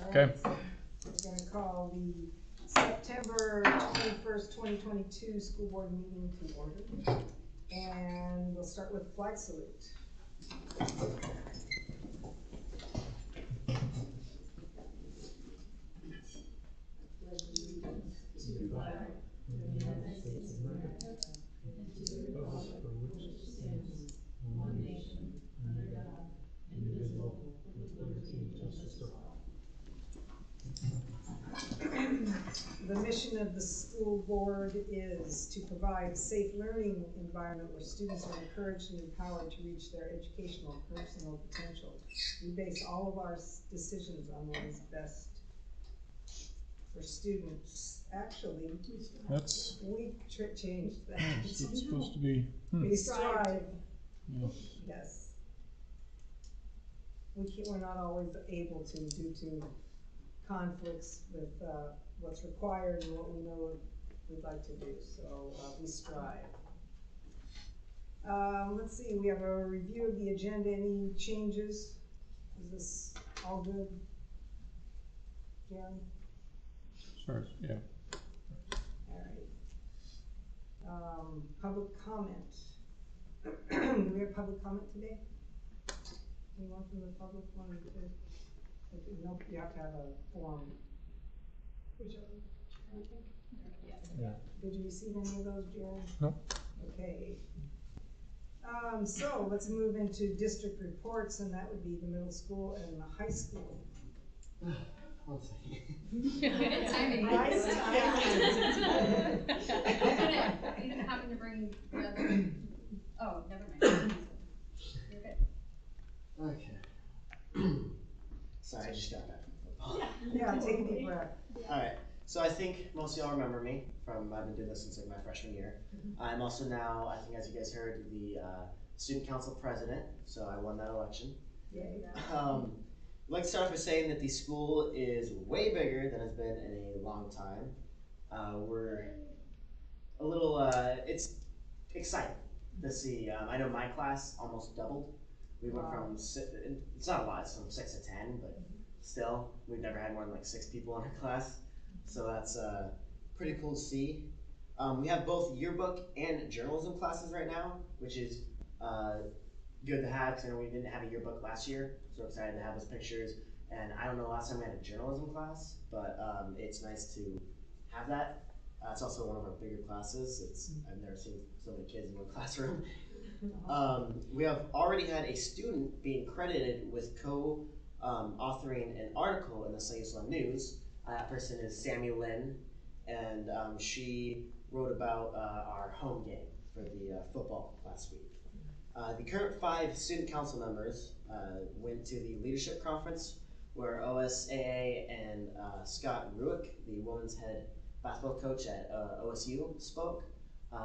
Okay. We're going to call the September 21st, 2022 school board meeting to order. And we'll start with flag salute. The mission of the school board is to provide a safe learning environment where students are encouraged and empowered to reach their educational and personal potential. We base all of our decisions on what is best for students. Actually, we changed that. It's supposed to be. We strive. Yeah. Yes. We're not always able to due to conflicts with what's required and what we know we'd like to do. So we strive. Let's see, we have a review of the agenda. Any changes? Is this all good, Jeremy? Sure, yeah. All right. Public comment. Do we have public comment today? Anyone from the public want to? Nope, you have to have a form. Yeah. Did you receive any of those, Jerry? No. Okay. So let's move into district reports, and that would be the middle school and the high school. One second. Good timing. Nice timing. I didn't happen to bring the other. Oh, never mind. You're good. Okay. Sorry, I just got back from football. Yeah, take a deep breath. Alright, so I think most of y'all remember me from, I've been doing this since like my freshman year. I'm also now, I think as you guys heard, the student council president, so I won that election. Yay. I'd like to start off by saying that the school is way bigger than it's been in a long time. We're a little, it's exciting to see. I know my class almost doubled. We went from, it's not a lot, it's from 6 to 10, but still, we've never had more than like 6 people in our class. So that's pretty cool to see. We have both yearbook and journalism classes right now, which is good to have because I know we didn't have a yearbook last year. So we're excited to have those pictures. And I don't know the last time we had a journalism class, but it's nice to have that. It's also one of our bigger classes. I've never seen so many kids in one classroom. We have already had a student being credited with co-authoring an article in the St. Louis News. That person is Sammy Lynn, and she wrote about our home game for the football last week. The current 5 student council members went to the leadership conference where OSAA and Scott Ruick, the women's head basketball coach at OSU, spoke.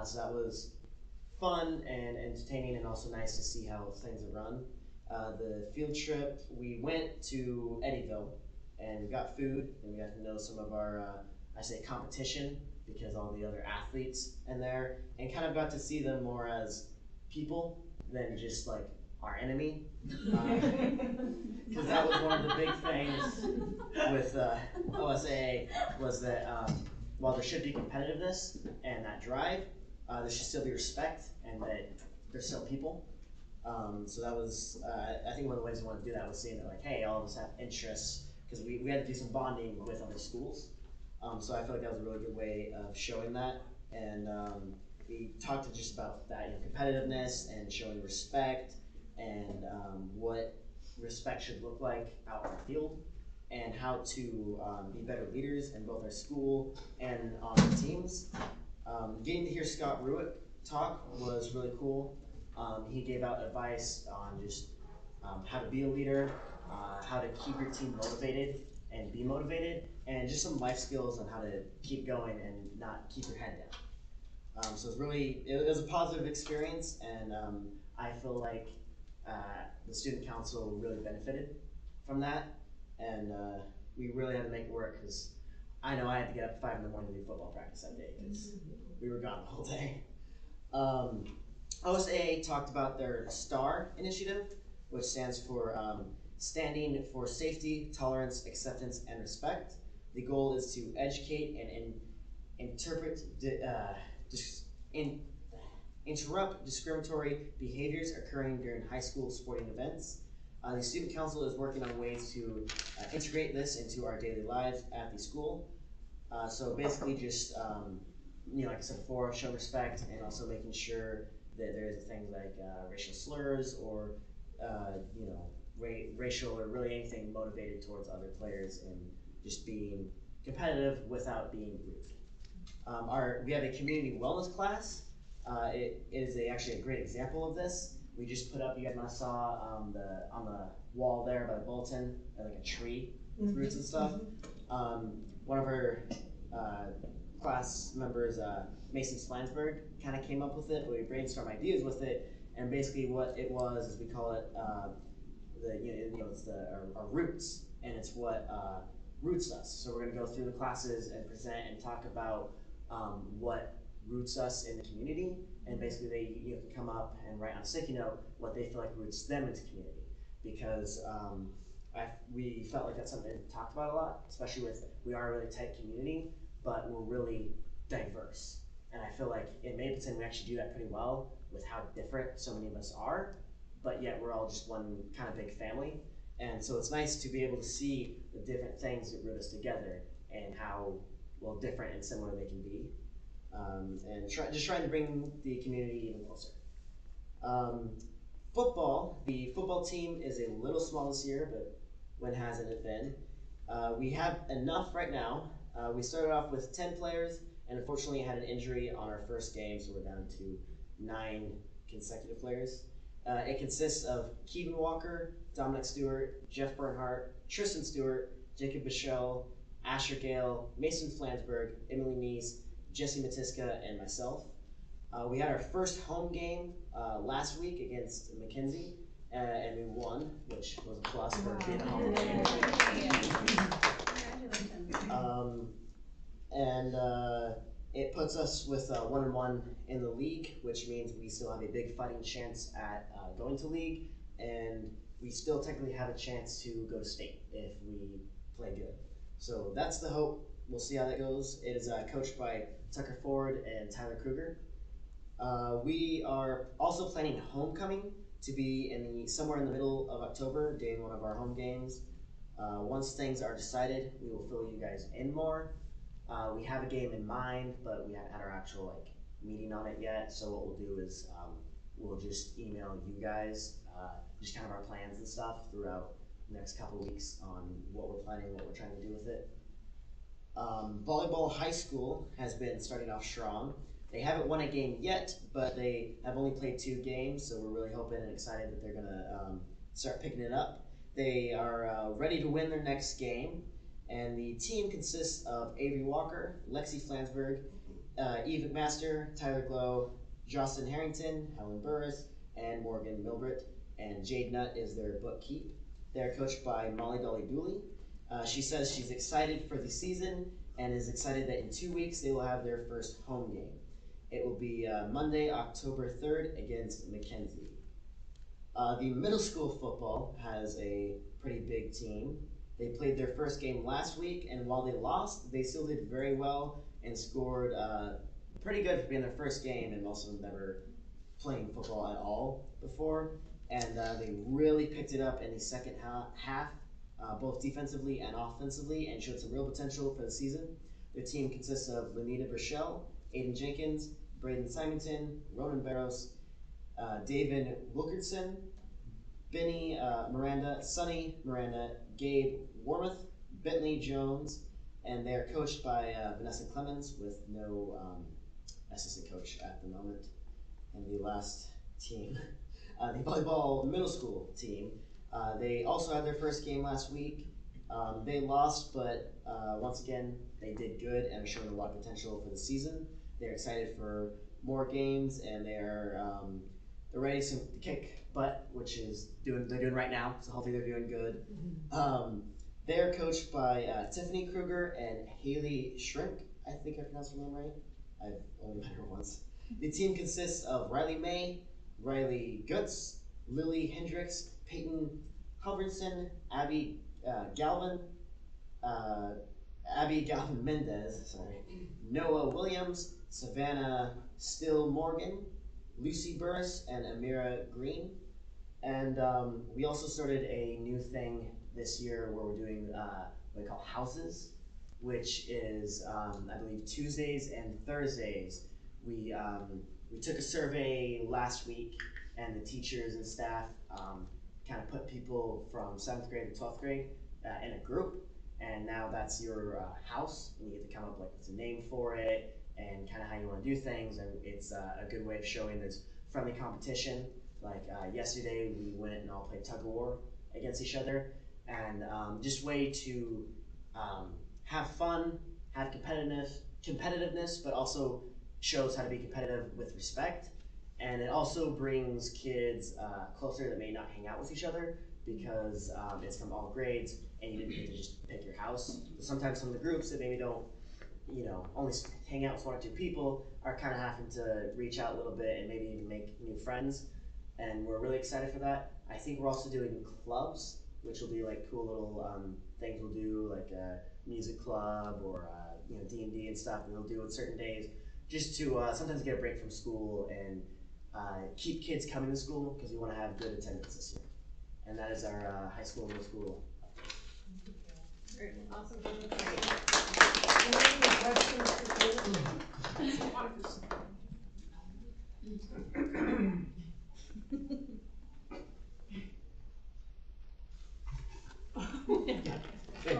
So that was fun and entertaining and also nice to see how things are run. The field trip, we went to Eddyville and we got food and we got to know some of our, I say competition because all the other athletes in there and kind of got to see them more as people than just like our enemy. Because that was one of the big things with OSAA was that while there should be competitiveness and that drive, there should still be respect and that they're still people. So that was, I think one of the ways we wanted to do that was seeing that like, hey, all of us have interests, because we had to do some bonding with other schools. So I feel like that was a really good way of showing that. And we talked just about that, competitiveness and showing respect and what respect should look like out in the field and how to be better leaders in both our school and on the teams. Getting to hear Scott Ruick talk was really cool. He gave out advice on just how to be a leader, how to keep your team motivated and be motivated, and just some life skills on how to keep going and not keep your head down. So it was a positive experience, and I feel like the student council really benefited from that, and we really had to make it work because I know I had to get up at 5 in the morning to do football practice that day because we were gone the whole day. OSAA talked about their STAR initiative, which stands for standing for safety, tolerance, acceptance, and respect. The goal is to educate and interpret, interrupt discriminatory behaviors occurring during high school sporting events. The student council is working on ways to integrate this into our daily lives at the school. So basically just, like I said before, show respect and also making sure that there's things like racial slurs or, racial or really anything motivated towards other players and just being competitive without being rude. We have a community wellness class. It is actually a great example of this. We just put up, you guys might have saw on the wall there by the bulletin, like a tree with roots and stuff. One of our class members, Mason Slansberg, kind of came up with it, but we brainstormed ideas with it, and basically what it was is we call it it's our roots, and it's what roots us. So we're going to go through the classes and present and talk about what roots us in the community, and basically they can come up and write on a sticky note what they feel like roots them into community, because we felt like that's something we talked about a lot, especially with, we are a really tight community, but we're really diverse. And I feel like in Mapleton we actually do that pretty well with how different so many of us are, but yet we're all just one kind of big family. And so it's nice to be able to see the different things that root us together and how, well, different and similar they can be. And just trying to bring the community even closer. Football, the football team is a little small this year, but when hasn't it been? We have enough right now. We started off with 10 players, and unfortunately had an injury on our first game, so we're down to 9 consecutive players. It consists of Keevan Walker, Dominic Stewart, Jeff Bernhardt, Tristan Stewart, Jacob Bichelle, Asher Gale, Mason Flansburgh, Emily Neese, Jesse Matiska, and myself. We had our first home game last week against McKenzie, and we won, which was a plus for being a home game. It puts us with 1-1 in the league, which means we still have a big fighting chance at going to league, and we still technically have a chance to go to state if we play good. So that's the hope. We'll see how that goes. It is coached by Tucker Ford and Tyler Kruger. We are also planning homecoming to be somewhere in the middle of October, doing one of our home games. Once things are decided, we will fill you guys in more. We have a game in mind, but we haven't had our actual meeting on it yet. So what we'll do is we'll just email you guys just kind of our plans and stuff throughout the next couple weeks on what we're planning, what we're trying to do with it. Volleyball high school has been starting off strong. They haven't won a game yet, but they have only played 2 games, so we're really hoping and excited that they're gonna start picking it up. They are ready to win their next game, and the team consists of Avery Walker, Lexi Flansburgh, Eve McMaster, Tyler Glow, Justin Harrington, Helen Burris, and Morgan Milbert, and Jade Nutt is their bookkeep. They're coached by Molly Dolly Dooley. She says she's excited for the season and is excited that in 2 weeks they will have their first home game. It will be Monday, October 3rd against McKenzie. The middle school football has a pretty big team. They played their first game last week, and while they lost, they still did very well and scored pretty good for being their first game, and most of them never playing football at all before. And they really picked it up in the second half, both defensively and offensively, and showed some real potential for the season. Their team consists of Lenita Burchell, Aiden Jenkins, Braden Simonton, Ronan Barros, David Wilkerson, Benny Miranda, Sonny Miranda, Gabe Wormuth, Bentley Jones, and they are coached by Vanessa Clemens with no assistant coach at the moment. And the last team, the volleyball middle school team, they also had their first game last week. They lost, but once again, they did good and are showing a lot of potential for the season. They're excited for more games, and they're ready to kick butt, which is they're doing right now. So hopefully they're doing good. They are coached by Tiffany Kruger and Haley Shrink. I think I pronounced her name right. I've only met her once. The team consists of Riley May, Riley Gutz, Lily Hendricks, Peyton Halverson, Galvin, uh, Abby Galvin Mendez, sorry, Noah Williams, Savannah Still Morgan, Lucy Burris, and Amira Green. And we also started a new thing this year where we're doing what we call houses, which is I believe Tuesdays and Thursdays. We took a survey last week, and the teachers and staff kind of put people from 7th grade to 12th grade in a group, and now that's your house, and you get to come up like with a name for it and kind of how you want to do things, and it's a good way of showing there's friendly competition. Like yesterday, we went and all played tug of war against each other, and just way to have fun, have competitiveness, but also shows how to be competitive with respect. And it also brings kids closer that may not hang out with each other because it's from all grades, and you didn't get to just pick your house. So sometimes some of the groups that maybe don't, only hang out with 1 or 2 people are kind of having to reach out a little bit and maybe even make new friends. And we're really excited for that. I think we're also doing clubs, which will be like cool little things we'll do, like a music club or D&D and stuff. We'll do on certain days, just to sometimes get a break from school and keep kids coming to school because we want to have good attendance this year. And that is our high school, middle school. Great. Awesome. Any questions for Caleb?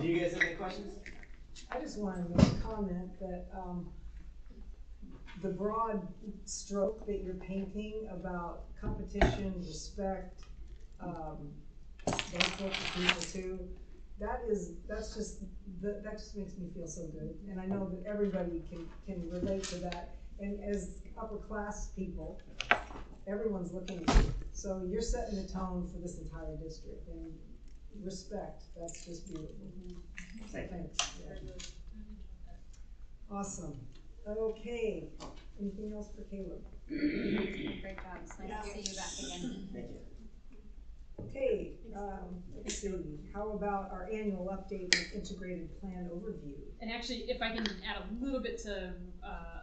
Do you guys have any questions? I just wanted to make a comment that the broad stroke that you're painting about competition, respect, those sorts of people too, that just makes me feel so good. And I know that everybody can relate to that. And as upper class people, everyone's looking at you. So you're setting the tone for this entire district, and respect, that's just beautiful. Thank you. Thanks. Yeah. Awesome. Okay, anything else for Caleb? Great job, it's nice to see you back again. Thank you. Okay, let's see, how about our annual update with integrated plan overview? And actually, if I can add a little bit to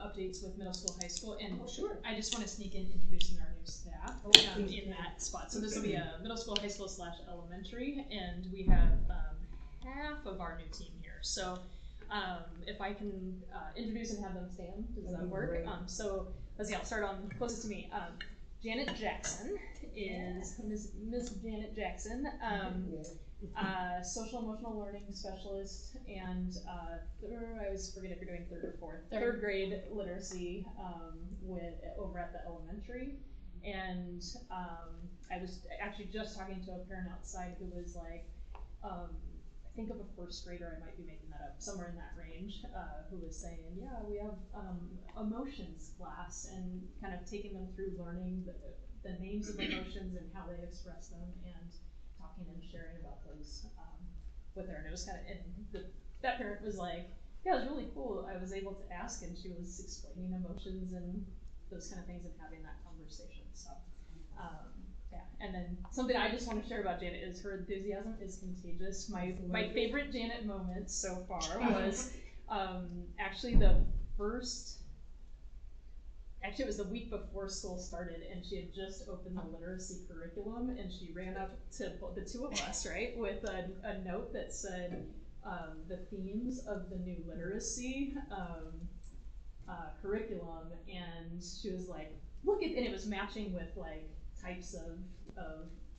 updates with middle school, high school, and Sure. I just want to sneak in introducing our new staff Please in do. that spot. So this will be a middle school, high school / elementary, and we have half of our new team here. So if I can introduce and have them stand, does That'd that be work? great. So let's see, I'll start on closest to me. Janet Jackson is Miss Janet Jackson. Social emotional learning specialist, and I always forget if you're doing third or fourth. Third grade literacy over at the elementary. And I was actually just talking to a parent outside who was like, think of a first grader, I might be making that up, somewhere in that range, who was saying, yeah, we have emotions class, and kind of taking them through learning the names of emotions and how they express them, and talking and sharing about those with her. And it was kind of, and that parent was like, yeah, it was really cool. I was able to ask, and she was explaining emotions and those kind of things and having that conversation. So, yeah. And then something I just want to share about Janet is her enthusiasm is contagious. My favorite Janet moment so far was actually it was the week before school started, and she had just opened the literacy curriculum, and she ran up to the two of us, right, with a note that said the themes of the new literacy curriculum, and she was like, look at, and it was matching with like types of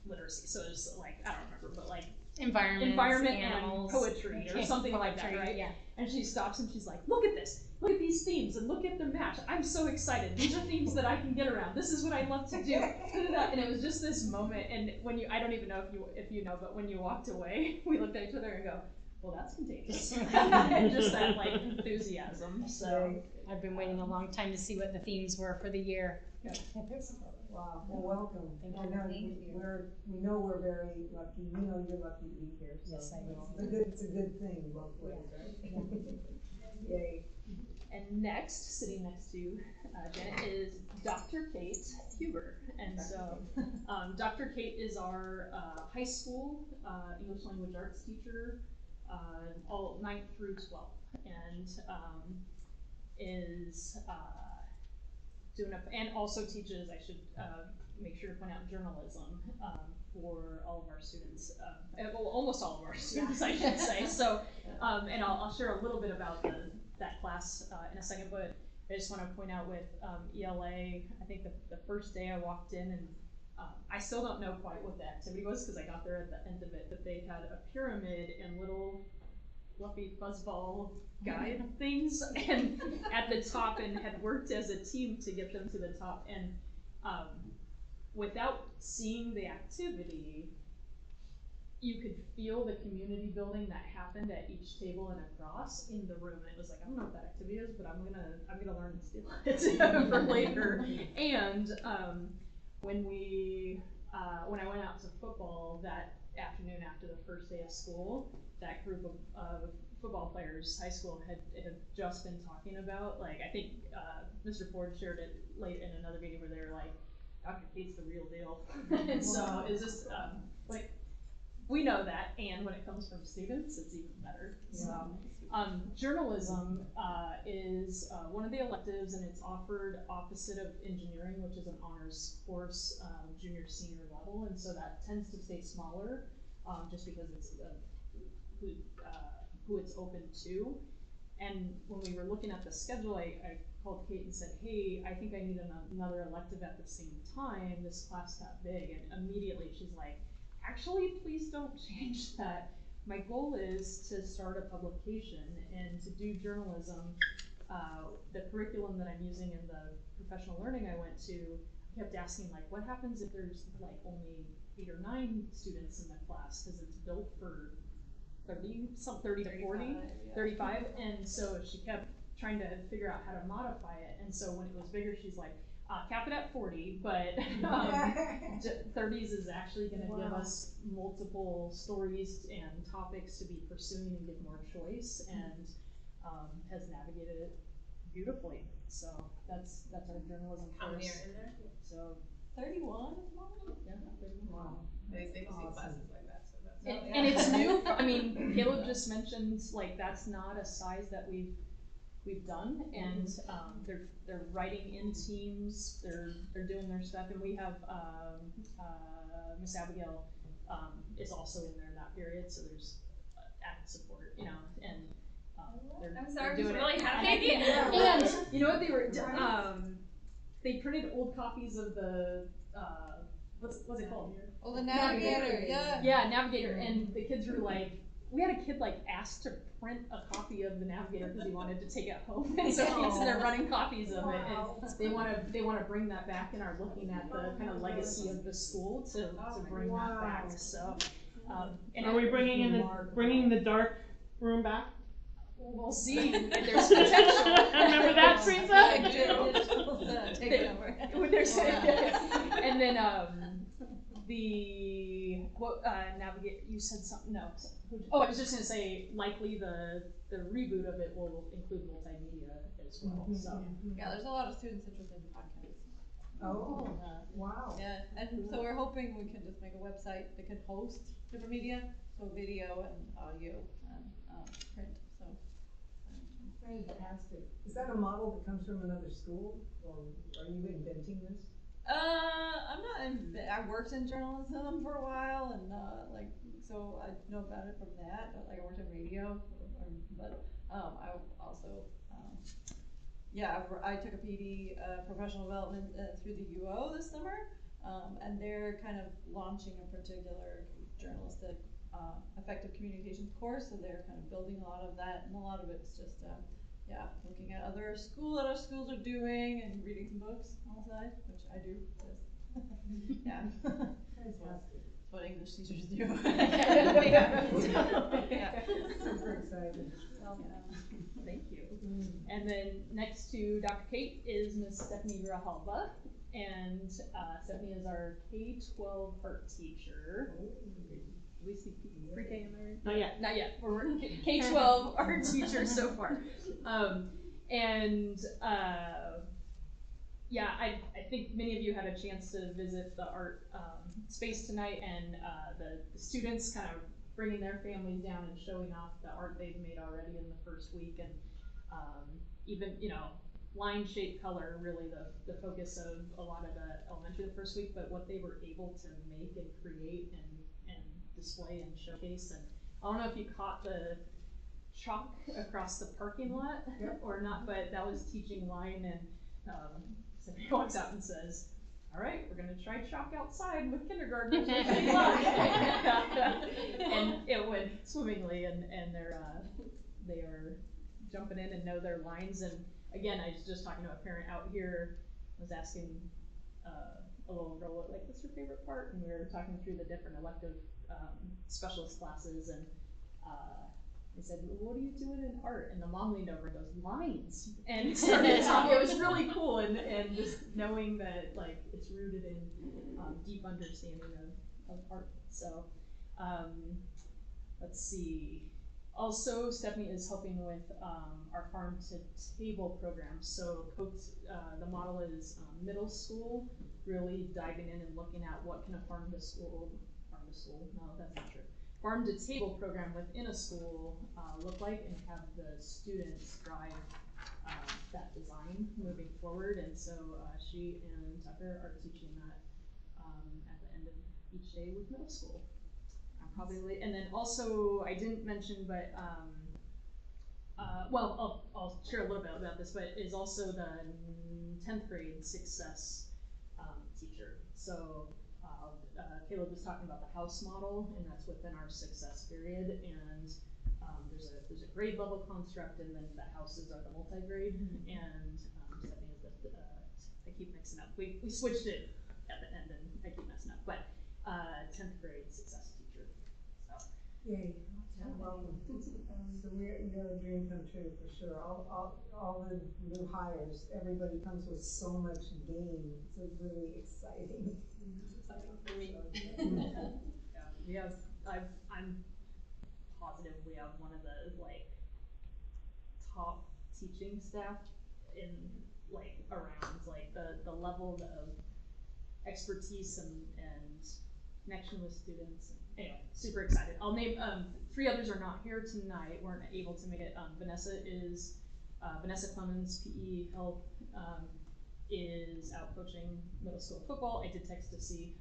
literacy. So it was like, I don't remember, but like environment animals, and poetry or something like that, right? Yeah. And she stops and she's like, look at this. Look at these themes and look at the match. I'm so excited. These are themes that I can get around. This is what I love to do. And it was just this moment. And when I don't even know if you know, but when you walked away, we looked at each other and go, well, that's contagious. And just that like enthusiasm. So I've been waiting a long time to see what the themes were for the year. Yeah. Wow, well, welcome. Thank I you. know Thank you. we know we're very lucky. We know you're lucky to be here. So Yes, I know. It's a good thing both ways, right? Yay. And next, sitting next to Janet, is Dr. Kate Huber. And so Dr. Kate is our high school English language arts teacher, all 9th through 12th, and is doing and also teaches, I should make sure to point out, journalism for all of our students, well, almost all of our students, I should say. So, and I'll share a little bit about that class in a second, but I just want to point out with ELA, I think the first day I walked in, and I still don't know quite what the activity was because I got there at the end of it, but they had a pyramid and little fluffy fuzzball guide things and at the top, and had worked as a team to get them to the top. And without seeing the activity, you could feel the community building that happened at each table and across in the room. And it was like, I don't know what that activity is, but I'm gonna learn and steal it for later. And when I went out to football that afternoon after the first day of school, that group of football players, high school, had just been talking about, like, I think Mr. Ford shared it late in another meeting where they were like, Dr. Kate's the real deal. And so it's just like, we know that, and when it comes from students, it's even better. So journalism is one of the electives, and it's offered opposite of engineering, which is an honors course, junior, senior level, and so that tends to stay smaller, just because it's who it's open to. And when we were looking at the schedule, I called Kate and said, hey, I think I need another elective at the same time. This class got big. And immediately she's like, actually, please don't change that. My goal is to start a publication and to do journalism. The curriculum that I'm using in the professional learning I went to kept asking, like, what happens if there's like only 8 or 9 students in the class, because it's built for 30 to 40, yeah. 35, and so she kept trying to figure out how to modify it. And so when it was bigger, she's like, cap it at 40, but 30s is actually going to give us multiple stories and topics to be pursuing and give more choice, and has navigated it beautifully. So that's our journalism course. How many are in there? So 31? yeah, 31. Wow. They see Awesome. classes like that, so that's And it's new. I mean, Caleb just mentioned, like, that's not a size that we've done, and they're writing in teams. They're doing their stuff, and we have Miss Abigail is also in there in that period. So there's added support, you know, and I'm sorry, they're I'm doing just really it. happy. And you know what they were? They printed old copies of the what's it called? Oh, the Navigator, yeah. Yeah, Navigator, and the kids were like, we had a kid like asked to print a copy of the Navigator because he wanted to take it home, and so they're running copies of it, and they want to bring that back, and are looking at the kind of legacy of the school to bring that back. So, and are we bringing the dark room back? We'll see. There's potential. Remember that, Teresa? Take it over. And then navigate. You said something. No. Oh, I was just gonna say, likely the reboot of it will include multimedia as well. So Yeah, there's a lot of students interested in podcasts. Oh, wow. Yeah, and so we're hoping we can just make a website that can host different media, so video and audio and print. So Fantastic. Is that a model that comes from another school, or are you inventing this? I'm not. I worked in journalism for a while, and so I know about it from that. But like I worked in radio, but I also I took a PD professional development through the UO this summer, and they're kind of launching a particular journalistic effective communications course. So they're kind of building a lot of that, and a lot of it's just looking at other schools are doing and reading some books on the side, which I do. Yeah. Fantastic. That's what English teachers do. Super excited. thank you. And then next to Dr. Kate is Miss Stephanie Grijalva, and Stephanie is our K-12 art teacher. Do we see pre-K in there? Not yet. Not yet. We're K-12 art teacher so far. And yeah, I think many of you had a chance to visit the art space tonight, and the students kind of bringing their families down and showing off the art they've made already in the first week, and even, you know, line, shape, color, really the focus of a lot of the elementary the first week, but what they were able to make and create and display and showcase. And I don't know if you caught the chalk across the parking lot or not, but that was teaching line, and somebody walks out and says, "All right, we're gonna try chalk outside with kindergartners." And it went swimmingly, and they are jumping in and know their lines. And again, I was just talking to a parent out here, was asking a little girl, like, what's your favorite part? And we were talking through the different elective specialist classes, and I said, well, what are you doing in art? And the mom leaned over and goes, lines. And started talking. It was really cool, and just knowing that, like, it's rooted in deep understanding of art. So let's see. Also, Stephanie is helping with our farm to table program. So the model is middle school, really diving in and looking at what can a farm to table program within a school look like, and have the students drive that design moving forward. And so she and Tucker are teaching that at the end of each day with middle school. Probably, and then also I didn't mention, but well, I'll share a little bit about this, but is also the 10th grade success teacher. So Caleb was talking about the house model, and that's within our success period. And there's a grade level construct, and then the houses are the multi-grade. And Stephanie is I keep mixing up. We switched it at the end, and I keep messing up. But 10th grade success teacher. Yay. Welcome. So you're a dream come true for sure. All the new hires, everybody comes with so much game. It's really exciting. Exciting for me. Yeah, we have. I'm positive we have one of the top teaching staff in around the level of expertise and connection with students. Anyway, super excited. I'll name 3 others are not here tonight, weren't able to make it. Vanessa Clemens, PE Health, is out coaching middle school football. I did text to see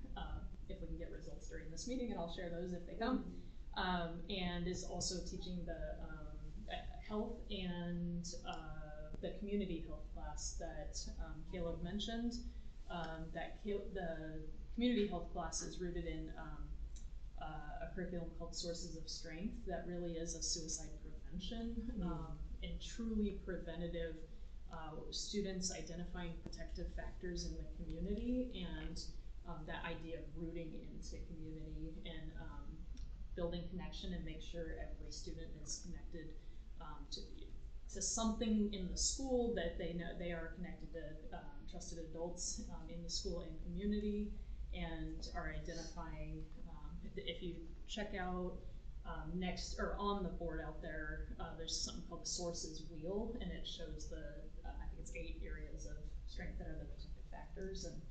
if we can get results during this meeting, and I'll share those if they come. And is also teaching the health and the community health class that Caleb mentioned. The community health class is rooted in a curriculum called Sources of Strength that really is a suicide prevention and truly preventative students identifying protective factors in the community, and that idea of rooting into community and building connection, and make sure every student is connected to something in the school, that they know they are connected to trusted adults in the school and community, and are identifying. If you check out next or on the board out there, there's something called the Sources Wheel, and it shows I think it's 8 areas of strength that are the protective factors, and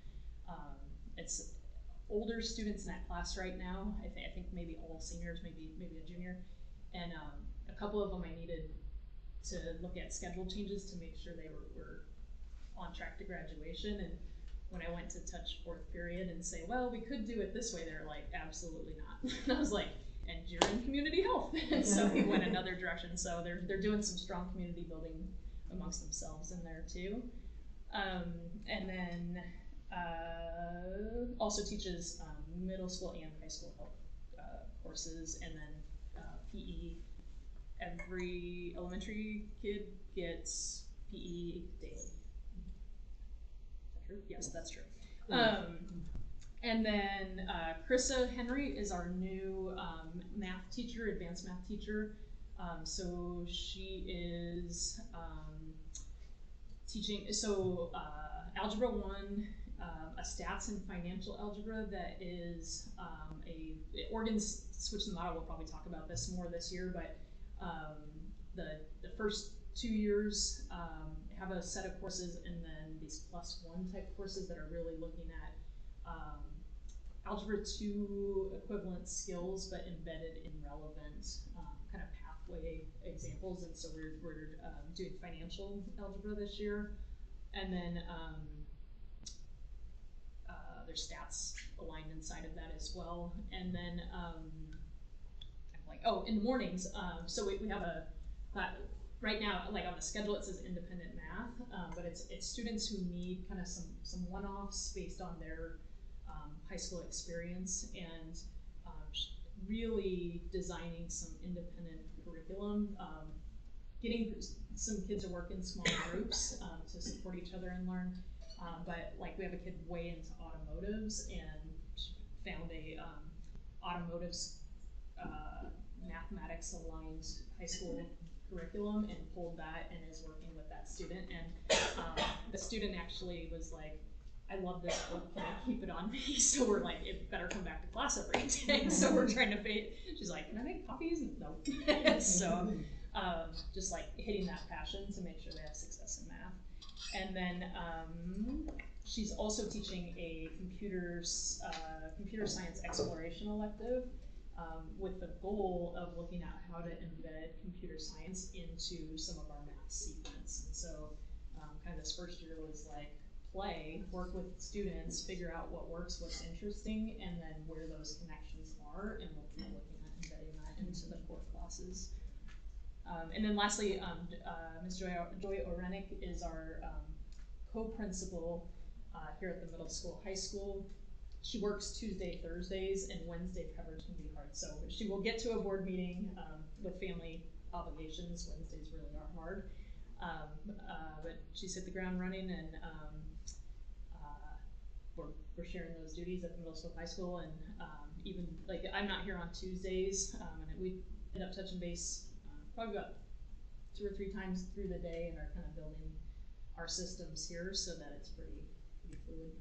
it's older students in that class right now. I think maybe all seniors, maybe a junior, and a couple of them I needed to look at schedule changes to make sure they were on track to graduation. And when I went to touch 4th period and say, well, we could do it this way, they're like, absolutely not. And I was like, and you're in community health. And so we went another direction. So they're doing some strong community building amongst themselves in there too. And then also teaches middle school and high school health courses, and then PE. Every elementary kid gets PE daily. True? Yes, that's true. And then Krissa Henry is our new math teacher, advanced math teacher. So she is teaching Algebra 1, a stats and financial algebra that is Oregon's switching the model. We'll probably talk about this more this year, but the first 2 years have a set of courses, and then these +1 type courses that are really looking at Algebra 2 equivalent skills, but embedded in relevant kind of pathway examples. And so we're doing financial algebra this year, and then there's stats aligned inside of that as well. And then in the mornings, so we have a right now, like on the schedule, it says independent math, but it's students who need kind of some one-offs based on their high school experience, and really designing some independent curriculum, getting some kids to work in small groups to support each other and learn. But like we have a kid way into automotives and found a automotives mathematics aligned high school curriculum and pulled that and is working with that student. And the student actually was like, I love this book, can I keep it on me? So we're like, it better come back to class every day. So we're trying to she's like, can I make copies? No. So just like hitting that passion to make sure they have success in math. And then she's also teaching a computer science exploration elective with the goal of looking at how to embed computer science into some of our math sequence. And so kind of this first year was like play, work with students, figure out what works, what's interesting, and then where those connections are, and we'll be looking at embedding that into the core classes. And then lastly, Ms. Joy Orenick is our co-principal here at the middle school, high school. She works Tuesday, Thursdays, and Wednesday coverage can be hard. So she will get to a board meeting with family obligations. Wednesdays really are hard. But she's hit the ground running, and we're sharing those duties at the middle school, high school, and even like I'm not here on Tuesdays, and we end up touching base probably about 2 or 3 times through the day, and are kind of building our systems here so that it's pretty fluid.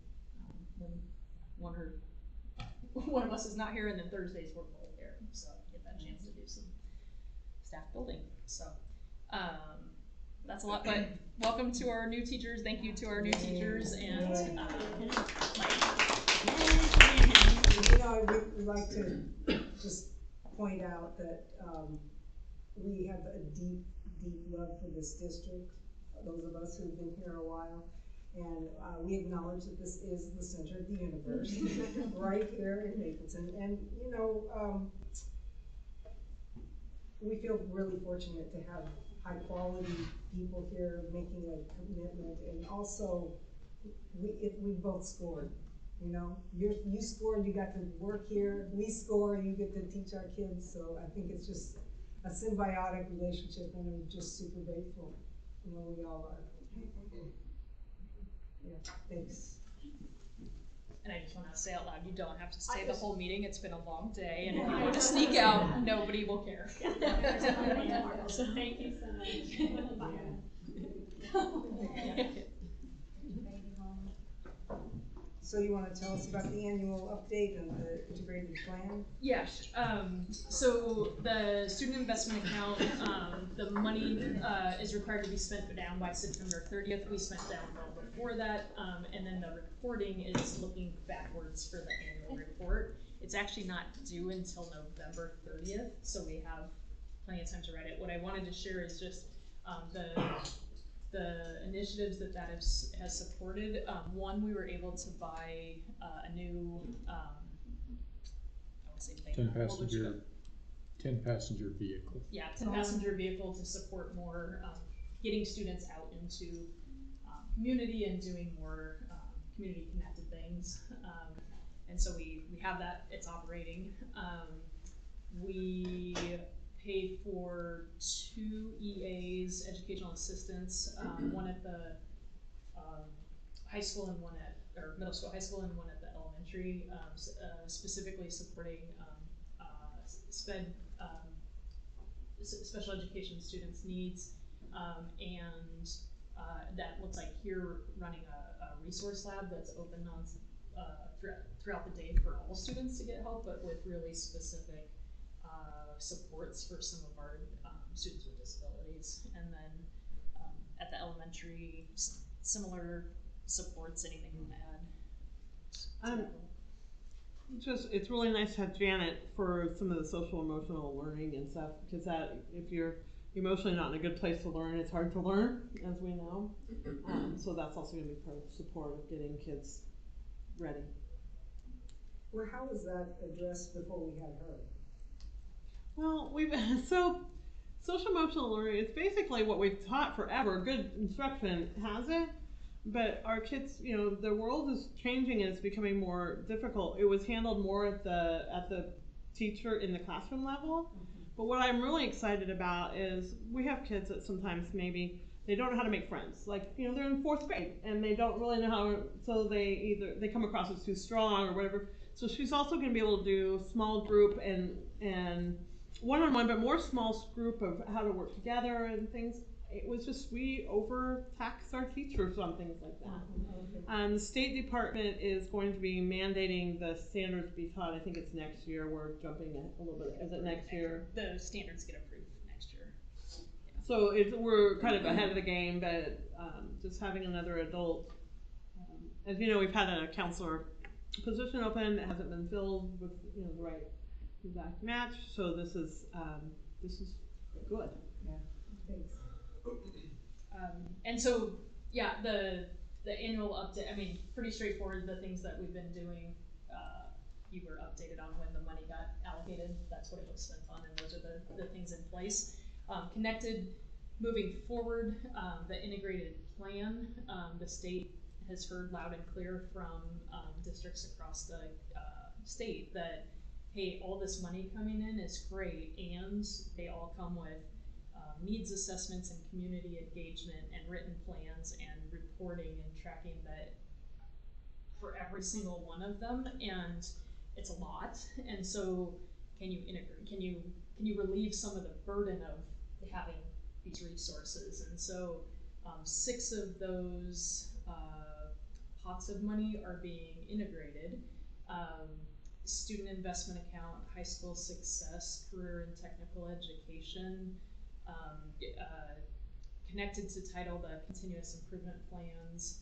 When one of us is not here, and then Thursdays we're both here, so I get that chance to do some staff building. So that's a lot, but welcome to our new teachers. Thank you to our new teachers, and you know, I would like to just point out that we have a deep, deep love for this district, those of us who've been here a while. And we acknowledge that this is the center of the universe, right here in Mapleton. And, you know, we feel really fortunate to have high quality people here making a commitment. And also, we both scored, you know. You scored, you got to work here. We score, you get to teach our kids. So I think it's just a symbiotic relationship, and I'm just super grateful. You know, we all are. Yeah, thanks. And I just want to say out loud, you don't have to stay the whole meeting. It's been a long day, and if you want to sneak out, nobody will care. So thank you so much. So you want to tell us about the annual update and the integrated plan? Yeah, so the student investment account, the money is required to be spent down by September 30th. We spent down well before that, and then the reporting is looking backwards for the annual report. It's actually not due until November 30th, so we have plenty of time to write it. What I wanted to share is just the initiatives that has supported. One, we were able to buy a new, I won't say 10 passenger vehicle. Yeah, 10 passenger vehicle to support more, getting students out into community and doing more community connected things. And so we have that, it's operating. We paid for 2 EAs, educational assistants, one at the high school and one at, or middle school, high school, and one at the elementary, specifically supporting special education students' needs, and that looks like here running a resource lab that's open on throughout the day for all students to get help, but with really specific supports for some of our students with disabilities. And then the elementary, similar supports, anything you want to add? It's really nice to have Janet for some of the social emotional learning and stuff, because that, if you're emotionally not in a good place to learn, it's hard to learn, as we know. So that's also going to be part of support of getting kids ready. Well, how was that addressed before we had her? Well, so social emotional learning, it's basically what we've taught forever. Good instruction has it, but our kids, you know, the world is changing and it's becoming more difficult. It was handled more at the teacher in the classroom level. But what I'm really excited about is we have kids that sometimes maybe they don't know how to make friends. Like, you know, they're in 4th grade and they don't really know how, so they come across as too strong or whatever. So she's also going to be able to do small group and one-on-one, but more small group of how to work together and things. It was just, we overtaxed our teachers on things like that. The State Department is going to be mandating the standards be taught. I think it's next year. We're jumping a little bit. Is it next year? The standards get approved next year. So we're kind of ahead of the game, but just having another adult. As you know, we've had a counselor position open that hasn't been filled with, you know, the right exact match. So this is good. Yeah, thanks. And so, yeah, the annual update, I mean, pretty straightforward, the things that we've been doing, you were updated on when the money got allocated, that's what it was spent on, and those are the things in place. Connected, moving forward, the integrated plan, the state has heard loud and clear from districts across the state that, hey, all this money coming in is great, and they all come with needs assessments and community engagement and written plans and reporting and tracking that for every single one of them, and it's a lot. And so can you integrate, can you relieve some of the burden of having these resources? And so 6 of those pots of money are being integrated. Student investment account, high school success, career and technical education, connected to title, the continuous improvement plans,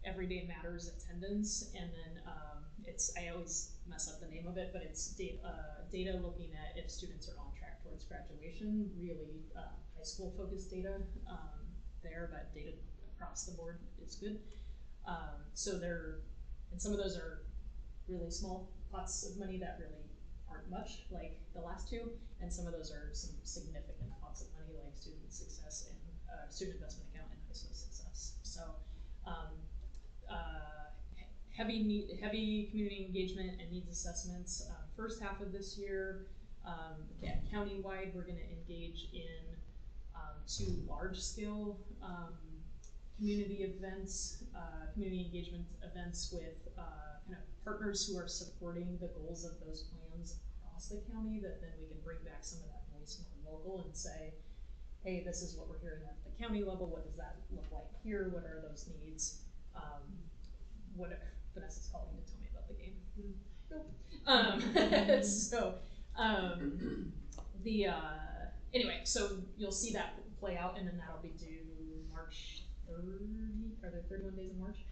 everyday matters attendance, and then I always mess up the name of it, but it's data looking at if students are on track towards graduation, really high school focused data there, but data across the board is good. And some of those are really small pots of money that really aren't much, like the last 2, and some of those are some significant pots of money, like student success and student investment account and high school success. So heavy community engagement and needs assessments. First half of this year, county-wide, we're going to engage in 2 large-scale community events, community engagement events with kind of partners who are supporting the goals of those plans across the county, that then we can bring back some of that voice more local and say, hey, this is what we're hearing at the county level, what does that look like here, what are those needs? Vanessa's calling to tell me about the game. Anyway, so you'll see that play out, and then that'll be due March 30, are there 31 days in March?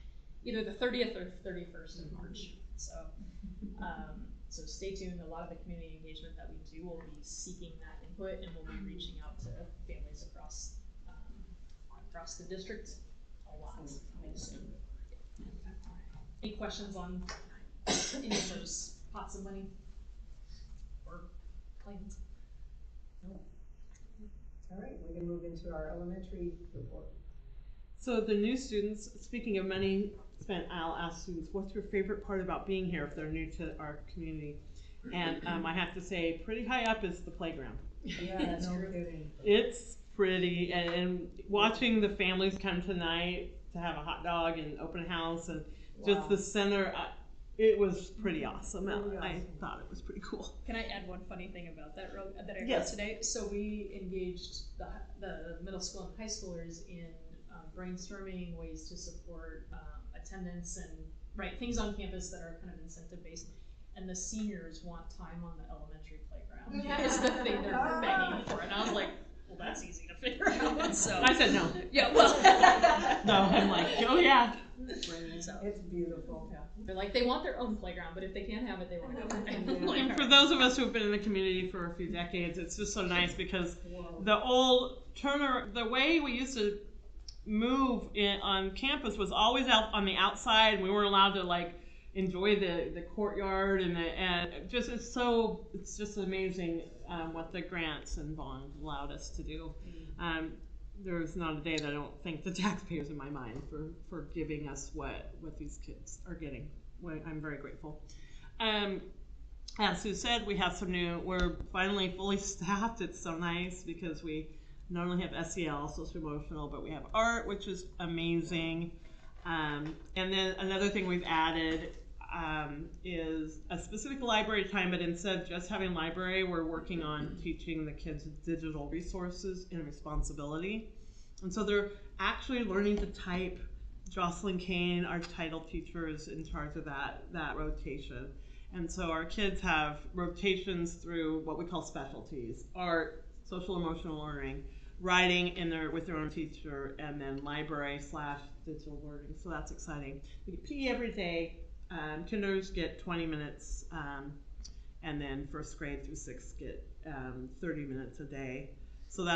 Either the 30th or 31st of March. So stay tuned. A lot of the community engagement that we do will be seeking that input, and we'll be reaching out to families across the district a lot soon. Any questions on any of those pots of money or plans? No. All right, we can move into our elementary report. So the new students, speaking of money spent, I'll ask students, what's your favorite part about being here if they're new to our community? And I have to say, pretty high up is the playground. Yeah, that's no kidding. It's pretty, and watching the families come tonight to have a hot dog and open house and just the center, it was pretty awesome. I thought it was pretty cool. Can I add one funny thing about that that I heard Yes. today? So we engaged the middle school and high schoolers in brainstorming ways to support attendance and things on campus that are kind of incentive based. And the seniors want time on the elementary playground is the thing they're begging for. And I was like, well, that's easy to figure out. So I said no. yeah, well, No, I'm like, oh yeah. so It's beautiful. they're like they want their own playground, but if they can't have it, they want to go. Yeah. Like, And for those of us who've been in the community for a few decades, it's just so nice because the old the way we used to move on campus was always out on the outside. We weren't allowed to like enjoy the courtyard and just it's just amazing what the grants and bonds allowed us to do. There's not a day that I don't thank the taxpayers in my mind for giving us what these kids are getting. I'm very grateful. As Sue said, we have we're finally fully staffed. It's so nice because we not only have SEL, social emotional, but we have art, which is amazing. And then another thing we've added is a specific library time, but instead of just having library, we're working on teaching the kids digital resources and responsibility. And so they're actually learning to type. Jocelyn Kane, our title teacher, is in charge of that rotation. And so our kids have rotations through what we call specialties: art, social emotional learning, writing with their own teacher, and then library/digital learning. So that's exciting. We get PE every day. Kinders get 20 minutes, and then first grade through sixth get 30 minutes a day. So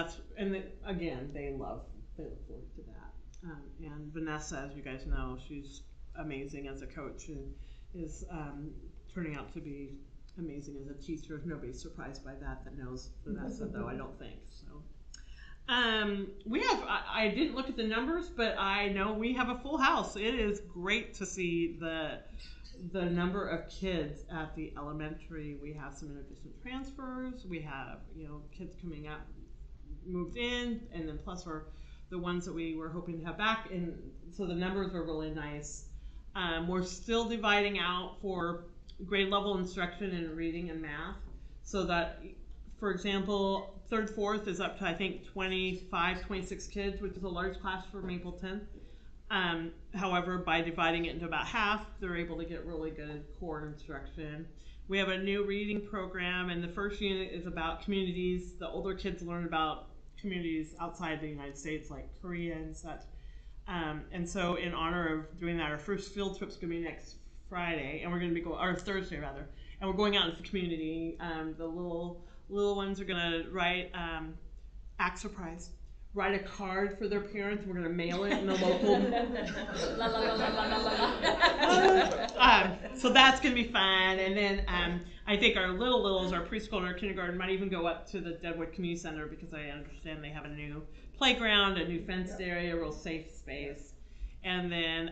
again, they look forward to that. And Vanessa, as you guys know, she's amazing as a coach and is turning out to be amazing as a teacher. Nobody's surprised by that knows Vanessa, though, I don't think. So I didn't look at the numbers, but I know we have a full house. It is great to see the number of kids at the elementary. We have some interdistrict transfers. We have kids coming up, moved in, and then plus the ones that we were hoping to have back, and so the numbers are really nice. We're still dividing out for grade level instruction in reading and math, so that, for example, 3rd, 4th is up to I think 25, 26 kids, which is a large class for Mapleton. However, by dividing it into about half, they're able to get really good core instruction. We have a new reading program, and the first unit is about communities. The older kids learn about communities outside the United States, like Korea and such. And so in honor of doing that, our first field trip's gonna be next Friday, and we're gonna be or Thursday rather, and we're going out into the community. The little ones are gonna act surprised, write a card for their parents, and we're gonna mail it in the local. So that's gonna be fun. And then I think our littles, our preschool and our kindergarten, might even go up to the Deadwood Community Center because I understand they have a new playground, a new fenced area, a real safe space. And then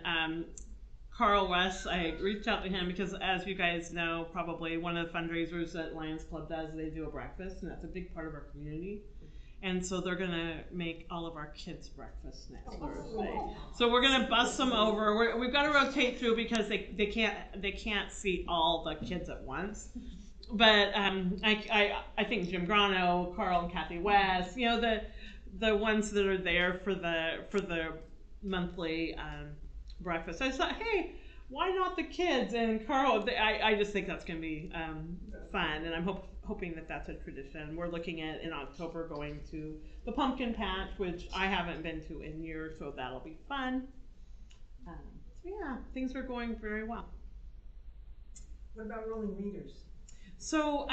Carl West, I reached out to him because, as you guys know, probably one of the fundraisers that Lions Club does, they do a breakfast, and that's a big part of our community. And so they're gonna make all of our kids breakfast next Thursday. So we're gonna bus them over. We've got to rotate through because they can't see all the kids at once. But I think Jim Grano, Carl and Kathy West, the ones that are there for the monthly breakfast. I thought, hey, why not the kids? And Carl, I just think that's gonna be fun, and I'm hoping that that's a tradition. We're looking at in October going to the pumpkin patch, which I haven't been to in years, so that'll be fun. So yeah, things are going very well. What about rolling readers? So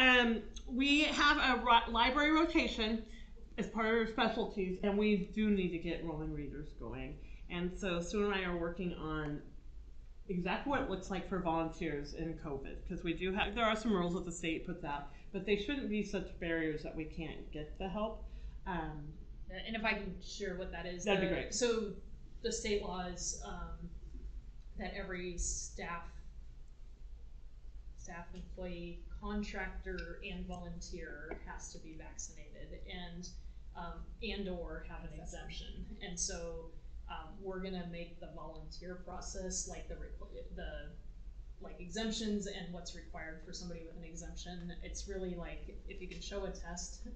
we have a library rotation as part of our specialties, and we do need to get rolling readers going. And so Sue and I are working on exactly what it looks like for volunteers in COVID, because there are some rules that the state puts out, but they shouldn't be such barriers that we can't get the help. And if I can share what that is, that'd be great. So the state law is that every staff, employee, contractor, and volunteer has to be vaccinated and or have an exemption. And so we're gonna make the volunteer process like the exemptions and what's required for somebody with an exemption. It's really like if you can show a test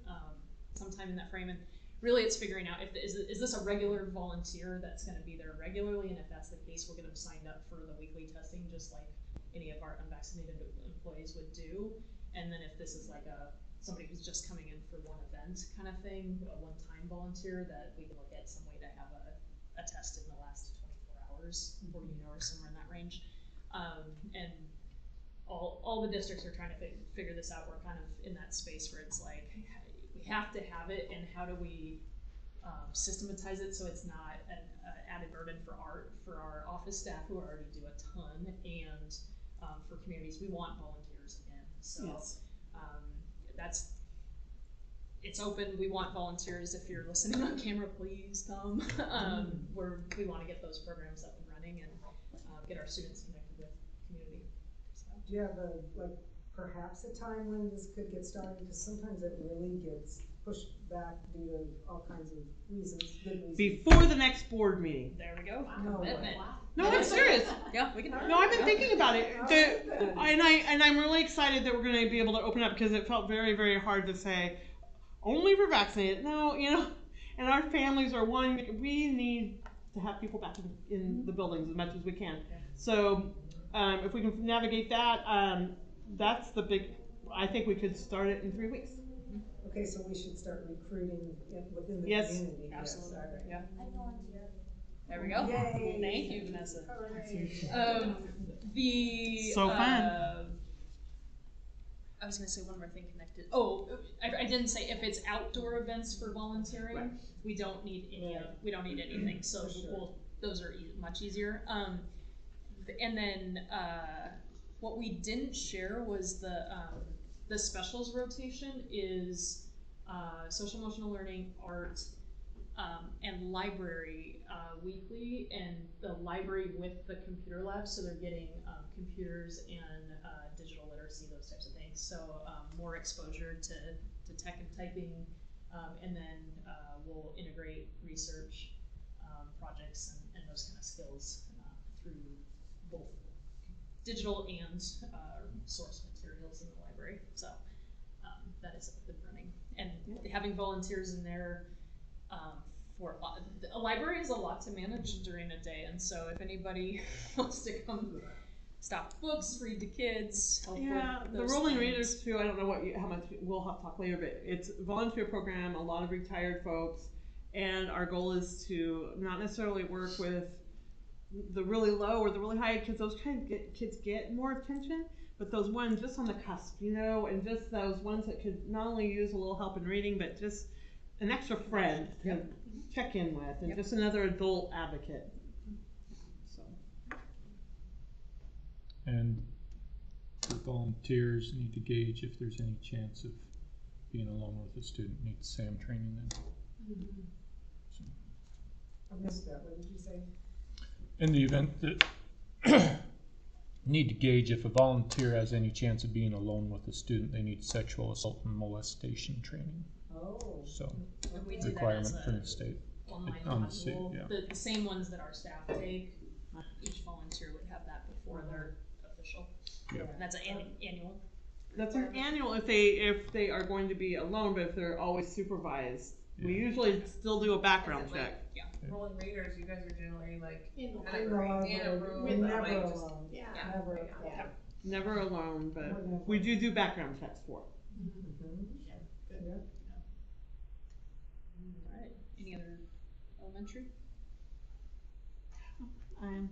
sometime in that frame, and really it's figuring out is this a regular volunteer that's going to be there regularly, and if that's the case, we'll get them signed up for the weekly testing just like any of our unvaccinated employees would do. And then if this is like a somebody who's just coming in for one event kind of thing, a one-time volunteer, that we can look at some way to have a test in the last 24 hours, 40 hours, somewhere in that range. And all the districts are trying to figure this out. We're kind of in that space where it's like, we have to have it, and how do we systematize it so it's not an added burden for our office staff, who already do a ton, and for communities. We want volunteers again. So Yes. it's open. We want volunteers. If you're listening on camera, please come. We want to get those programs up and running and get our students connected with community. So. Do you have perhaps a time when this could get started? Because sometimes it really gets pushed back due to all kinds of reasons, good reasons. Before the next board meeting. There we go. No way. Commitment. No, I'm serious. Yeah, we can. No, I've been thinking about it. And I'm really excited that we're going to be able to open up, because it felt very, very hard to say, only for vaccinated. No, and our families are we need to have people back in the buildings as much as we can. So if we can navigate that, that's the big, I think we could start it in 3 weeks. Okay, so we should start recruiting within the Yes, community. absolutely. Yes, all right. Yeah. I volunteer. There we go. Yay. Thank you, Vanessa. Hooray. The So fun. I was gonna say one more thing connected. Oh, I didn't say if it's outdoor events for volunteering, Right. we don't need we don't need anything. So For sure. those are much easier. And then what we didn't share was the specials rotation is social emotional learning, art, and library weekly, and the library with the computer lab, so they're getting computers and digital literacy, those types of things. So more exposure to tech and typing, and then we'll integrate research projects and those kind of skills through both digital and source materials in the library. So that is up and running, and having volunteers in there. For a library is a lot to manage during a day, and so if anybody wants to come stock books, read to kids, help with the those rolling things. readers too. I don't know how much we'll have to talk later, but it's a volunteer program. A lot of retired folks, and our goal is to not necessarily work with the really low or the really high, because those kind of kids get more attention, but those ones just on the cusp, and just those ones that could not only use a little help in reading, but just an extra friend to check in with, and just another adult advocate. So. And the volunteers need to gauge if there's any chance of being alone with a student, need SAM training then. So, I missed that, what did you say? in the event that need to gauge if a volunteer has any chance of being alone with a student, they need sexual assault and molestation training. Oh. So And we do that requirement as from the state. online On the module. state, yeah. The same ones that our staff take. Each volunteer would have that before they're official. Yeah. And that's an annual. That's an annual if they are going to be alone, but if they're always supervised, we Yeah. usually still do a background check. Rolling readers, you guys are generally like In the kind of library. in a room, We're but never like just alone. Yeah. Never. Yeah. Never alone, We're but never. we do background checks for it. Mhm. Yeah. Alright, any other elementary? I'm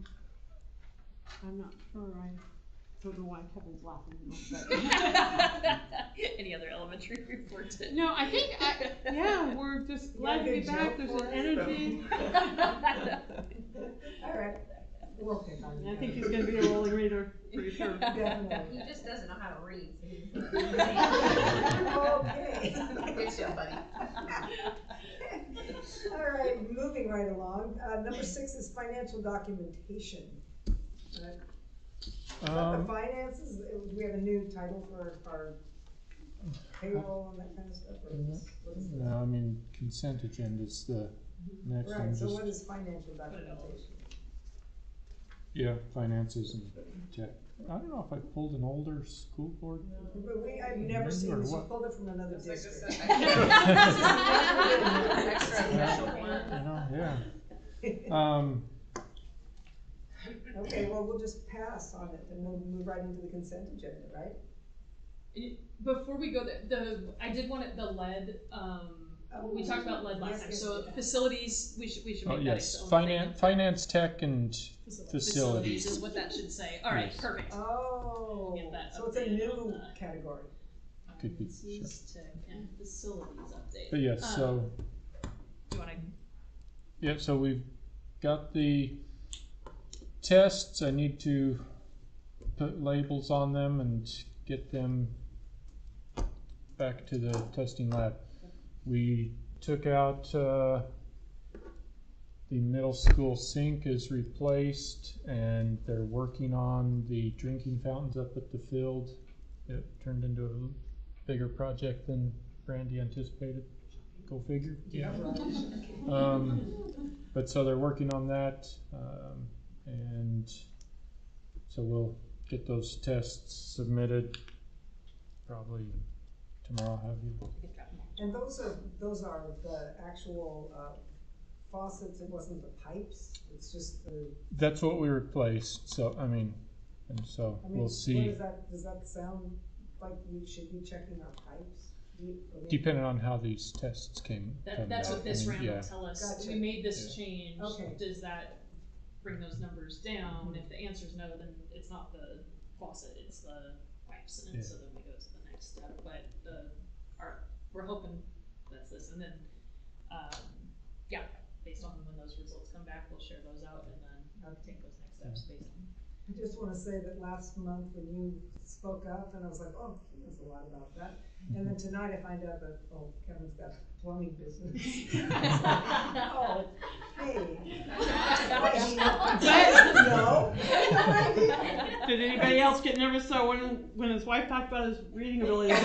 not sure. I don't know why Kevin's laughing. But Any other elementary reports? no, I think we're just glad to be good back. joke There's for an us? energy. All right, we'll pick on you. I think he's gonna be a rolling reader, pretty sure. Definitely. he just doesn't know how to read. So he's Okay. Good show, buddy. All right, moving right along. Number 6 is financial documentation. The finances, do we have a new title for our payroll and that kind of stuff? Or what is No, I mean, consent agenda is the next one. Right, so Just, what is financial documentation? yeah, finances and tech. I don't know if I pulled an older school board. But I've never seen Or this, you what? pulled it from another It's like just district. an extra official one. You know, yeah. Okay, well, we'll just pass on it and we'll move right into the consent agenda, right? Before we go there, I did want it, the lead, we talked about lead last Yes, time, yes, so yes. facilities, we should Oh, make that yes, its own finance, tech, and thing. facilities. Is what that should say. Alright, Yes. perfect. Oh, We'll get that so it's a updated on new that. category. Could be, Finances, tech, and facilities update. But yes, so, Do you wanna, yeah, so we've got the tests. I need to put labels on them and get them back to the testing lab. We took out, the middle school sink is replaced, and they're working on the drinking fountains up at the field. It turned into a bigger project than Brandy anticipated. Go figure. Yeah. But so they're working on that, and so we'll get those tests submitted. Probably tomorrow. Have you? And those are the actual, faucets, it wasn't the pipes, it's just the, That's what we replaced. So I mean, and so I mean, we'll see. does that sound like we should be checking our pipes? Depending on how these tests come that's back. what this I mean, round yeah. will tell us. Gotcha. We made this Yeah. change. Okay. Does that bring those numbers down? If the answer's no, then it's not the faucet, it's the pipes, and Yeah. so then we go to the next step. But we're hoping that's this, and then yeah, based on when those results come back, we'll share those out, and then take those next steps based on. I just wanna say that last month when you spoke up, and I was like, oh, he knows a lot about that. And then tonight I find out that, oh, Kevin's got plumbing business. Oh, hey. No. Did anybody else get nervous when his wife talked about his reading ability? All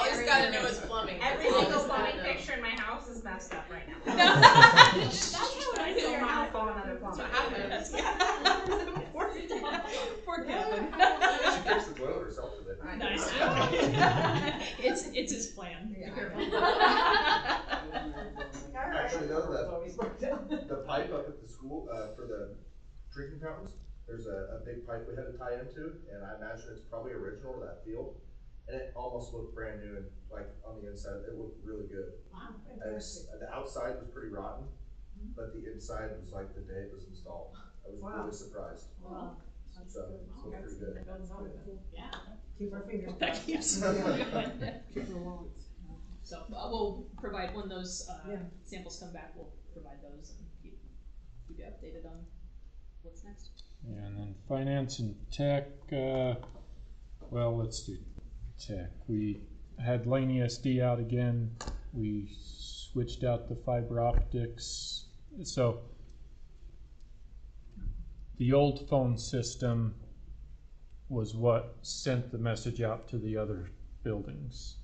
he's gotta know is plumbing. Every All single he's gotta plumbing know. picture in my house is messed up right now. That's how I feel when I call another plumber. That's what happens. Poor Kevin. She fixed the toilet herself today. Nice. It's his plan. Be careful. Actually, though, It's always worked out. the pipe up at the school, for the drinking fountains, there's a big pipe we had to tie into, and I imagine it's probably original to that field. And it almost looked brand new, and like on the inside, it looked really good. Wow, And fantastic. the outside was pretty rotten, but the inside was like the day it was installed. I was Wow. really surprised. Wow, that's So, good. it looked pretty good. Yeah. Keep our fingers That crossed. keeps Yeah. going. Keep our wallets. So we'll provide, when those Yeah. samples come back, we'll provide those and keep you updated on what's next. Yeah, and then finance and tech, well, let's do tech. We had Lane ESD out again. We switched out the fiber optics. So the old phone system was what sent the message out to the other buildings.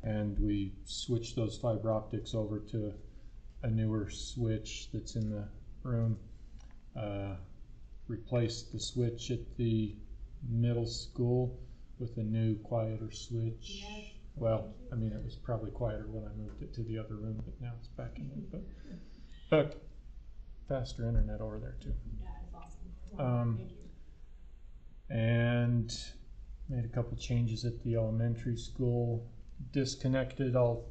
And we switched those fiber optics over to a newer switch that's in the room. Replaced the switch at the middle school with a new, quieter switch. Yes. Well, I mean, it was probably quieter when I moved it to the other room, but now it's back in it. But faster internet over there too. Yeah, it's awesome. Thank you. And made a couple changes at the elementary school. Disconnected all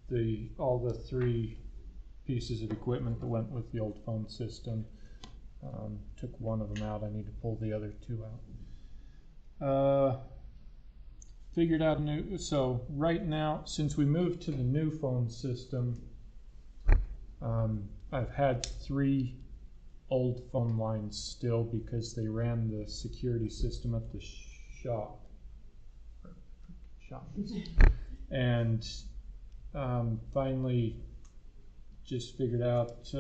the 3 pieces of equipment that went with the old phone system. Took one of them out. I need to pull the other 2 out. Figured out so right now, since we moved to the new phone system, I've had 3 old phone lines still because they ran the security system at the shop. And finally just figured out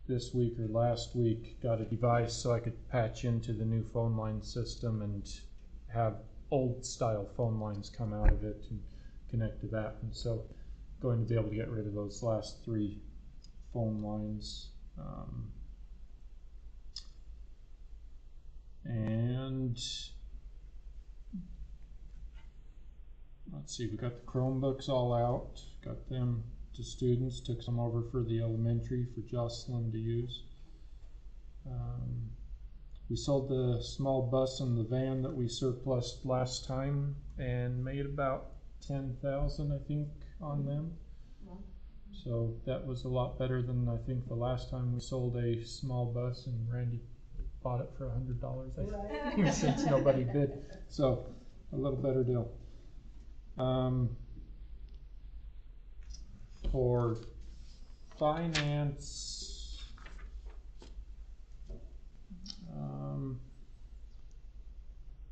this week or last week, got a device so I could patch into the new phone line system and have old style phone lines come out of it and connect to that. And so going to be able to get rid of those last 3 phone lines. And let's see, we got the Chromebooks all out, got them to students, took some over for the elementary for Jocelyn to use. we sold the small bus and the van that we surplused last time and made about 10,000, I think, on them. Wow. So that was a lot better than I think the last time we sold a small bus, and Randy bought it for $100, I think, since nobody bid. So a little better deal. For finance,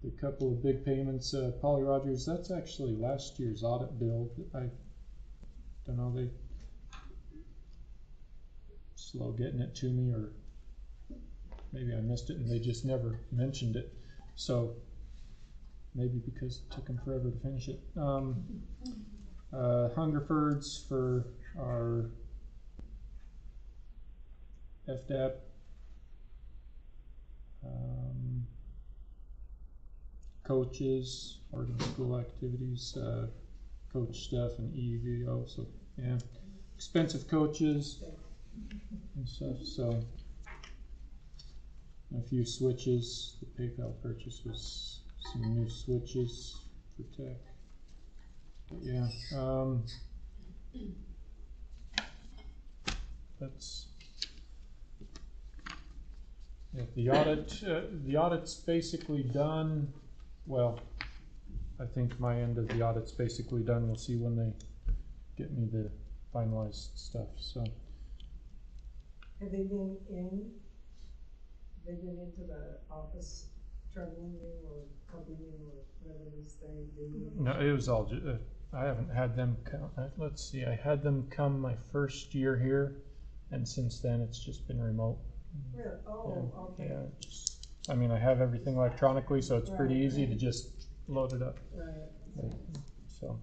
the couple of big payments, Polly Rogers, that's actually last year's audit bill. I don't know, they slow getting it to me, or maybe I missed it and they just never mentioned it. So maybe because it took them forever to finish it. Hungerfords for our FDAP. Coaches, Oregon School Activities, coach stuff and EVO, so yeah, expensive coaches and stuff, so a few switches. The PayPal purchase was some new switches for tech, but yeah, that's, yeah, the audit's basically done. Well, I think my end of the audit's basically done. We'll see when they get me the finalized stuff. So, Have they been in? They've been into the office troubling you or helping you or whatever it is they do? no, it was all. I haven't had them come. Let's see. I had them come my first year here, and since then it's just been remote. Really? Oh, okay. Yeah. I mean, I have everything electronically, so it's pretty Right, easy to right. just load it up. Right. So,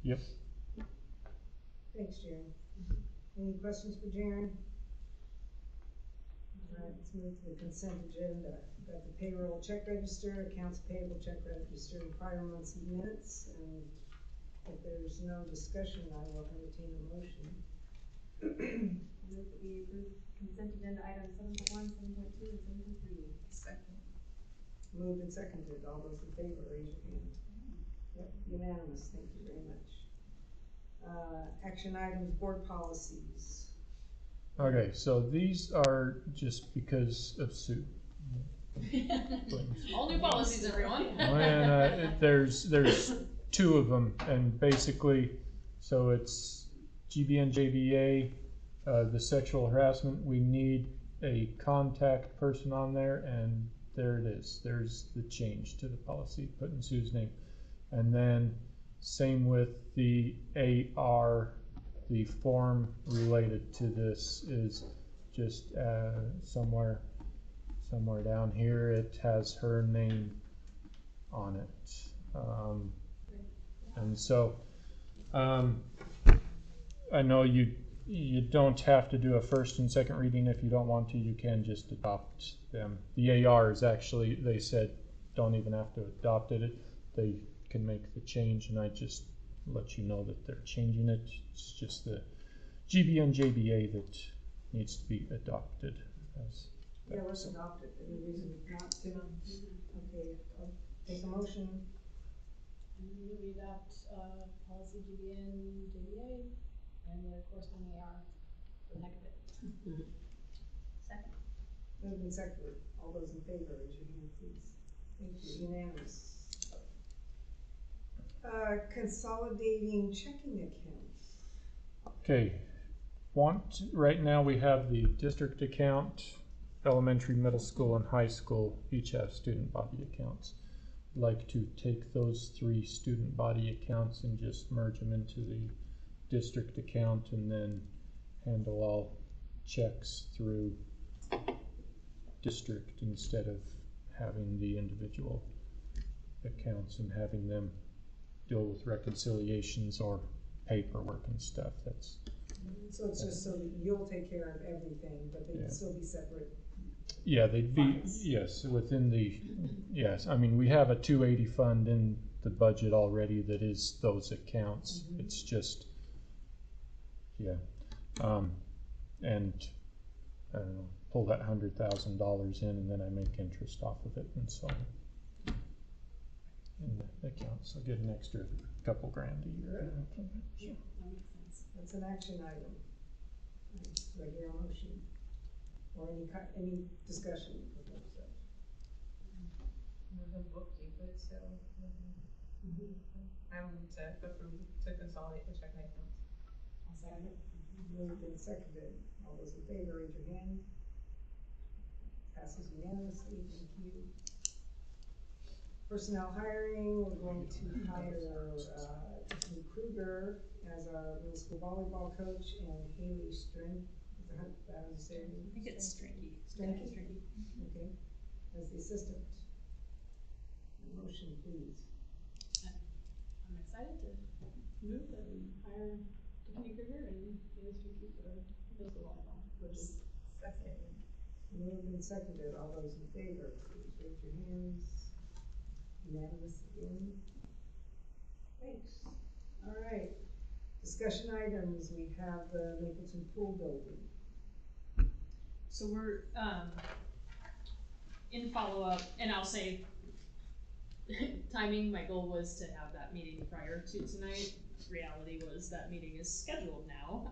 yep. Thanks, Jaren. Any questions for Jaren? All right, let's move to the consent agenda. We've got the payroll check register, accounts payable check register, and prior month's minutes. And if there's no discussion, I will entertain a motion. Move that we approve consent agenda items 7.1, 7.2, and 7.3. Second. Moved and seconded. All those in favor, raise your hand. Yep, unanimous. Thank you very much. Action items, board policies. Okay, so these are just because of Sue. All new policies, everyone. And there's two of them, and basically, so it's GBN, JBA, the sexual harassment. We need a contact person on there, and there it is. There's the change to the policy, putting Sue's name, and then same with the AR. The form related to this is just somewhere down here. It has her name on it, and so I know you don't have to do a first and second reading if you don't want to. You can just adopt them. The AR is actually, they said, don't even have to adopt it. They can make the change, and I just let you know that they're changing it. It's just the GBN JBA that needs to be adopted. Yeah, let's adopt it. Any reason not to? Okay, I'll take a motion. We adopt policy GBN, JBA, and the corresponding AR for the heck of it. Second. Moved and seconded. All those in favor, raise your hand, please. Thank you. Unanimous. Consolidating checking accounts. Okay, right now we have the district account, elementary, middle school, and high school each have student body accounts. I'd like to take those 3 student body accounts and just merge them into the district account, and then handle all checks through district instead of having the individual accounts and having them deal with reconciliations or paperwork and stuff. That's So it's just so that you'll take care of everything, but they can still be separate. yeah, they'd be funds. yes within the yes. I mean, we have a 280 fund in the budget already that is those accounts. Mm-hmm. It's just and I don't know, pull that $100,000 in, and then I make interest off of it, and so in the account, so get an extra couple grand a year. Yeah, that makes sense. That's an action item. Do I hear a motion? Or any discussion of that stuff? We're the bookkeeper, so. I will to go through to consolidate the checking accounts. I'll second it. Moved and seconded. All those in favor, raise your hand. Passes unanimously. Thank you. Personnel hiring, we're going to hire Tiffany Kruger as our middle school volleyball coach and Haley Strink. Is that how you say it? I think it's Strinky. Strinky? Strinky. Okay, as the assistant. Motion, please. I'm excited to move and hire Tiffany Kruger and Haley Strinky for middle school volleyball coaches. Second. Moved and seconded. All those in favor, please raise your hands. Unanimous again. Thanks. All right. Discussion items. We have the Mapleton pool building. So we're in follow-up, and I'll say timing, my goal was to have that meeting prior to tonight. Reality was that meeting is scheduled now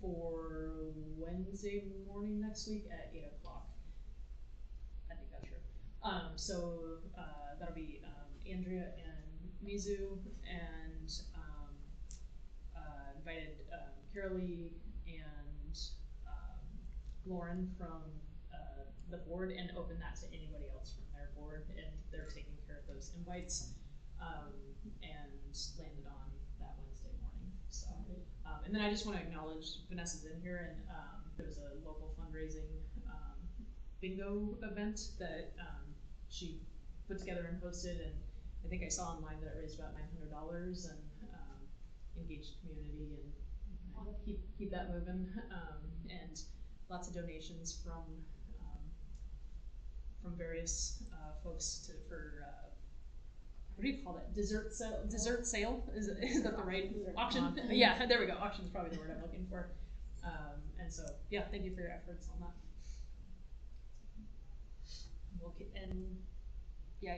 for Wednesday morning next week at 8 o'clock. I think that's true. So that'll be Andrea and Mizu, and invited Carolee and Lauren from the board, and open that to anybody else from their board, and they're taking care of those invites, and landed on that Wednesday morning. So, and then I just want to acknowledge Vanessa's in here, and there was a local fundraising bingo event that she put together and hosted, and I think I saw online that it raised about $900 and engaged community and keep that moving, and lots of donations from various folks for what do you call that? Dessert sale? Is that the right auction? Yeah, there we go. Auction is probably the word I'm looking for. And so yeah, thank you for your efforts on that. And yeah,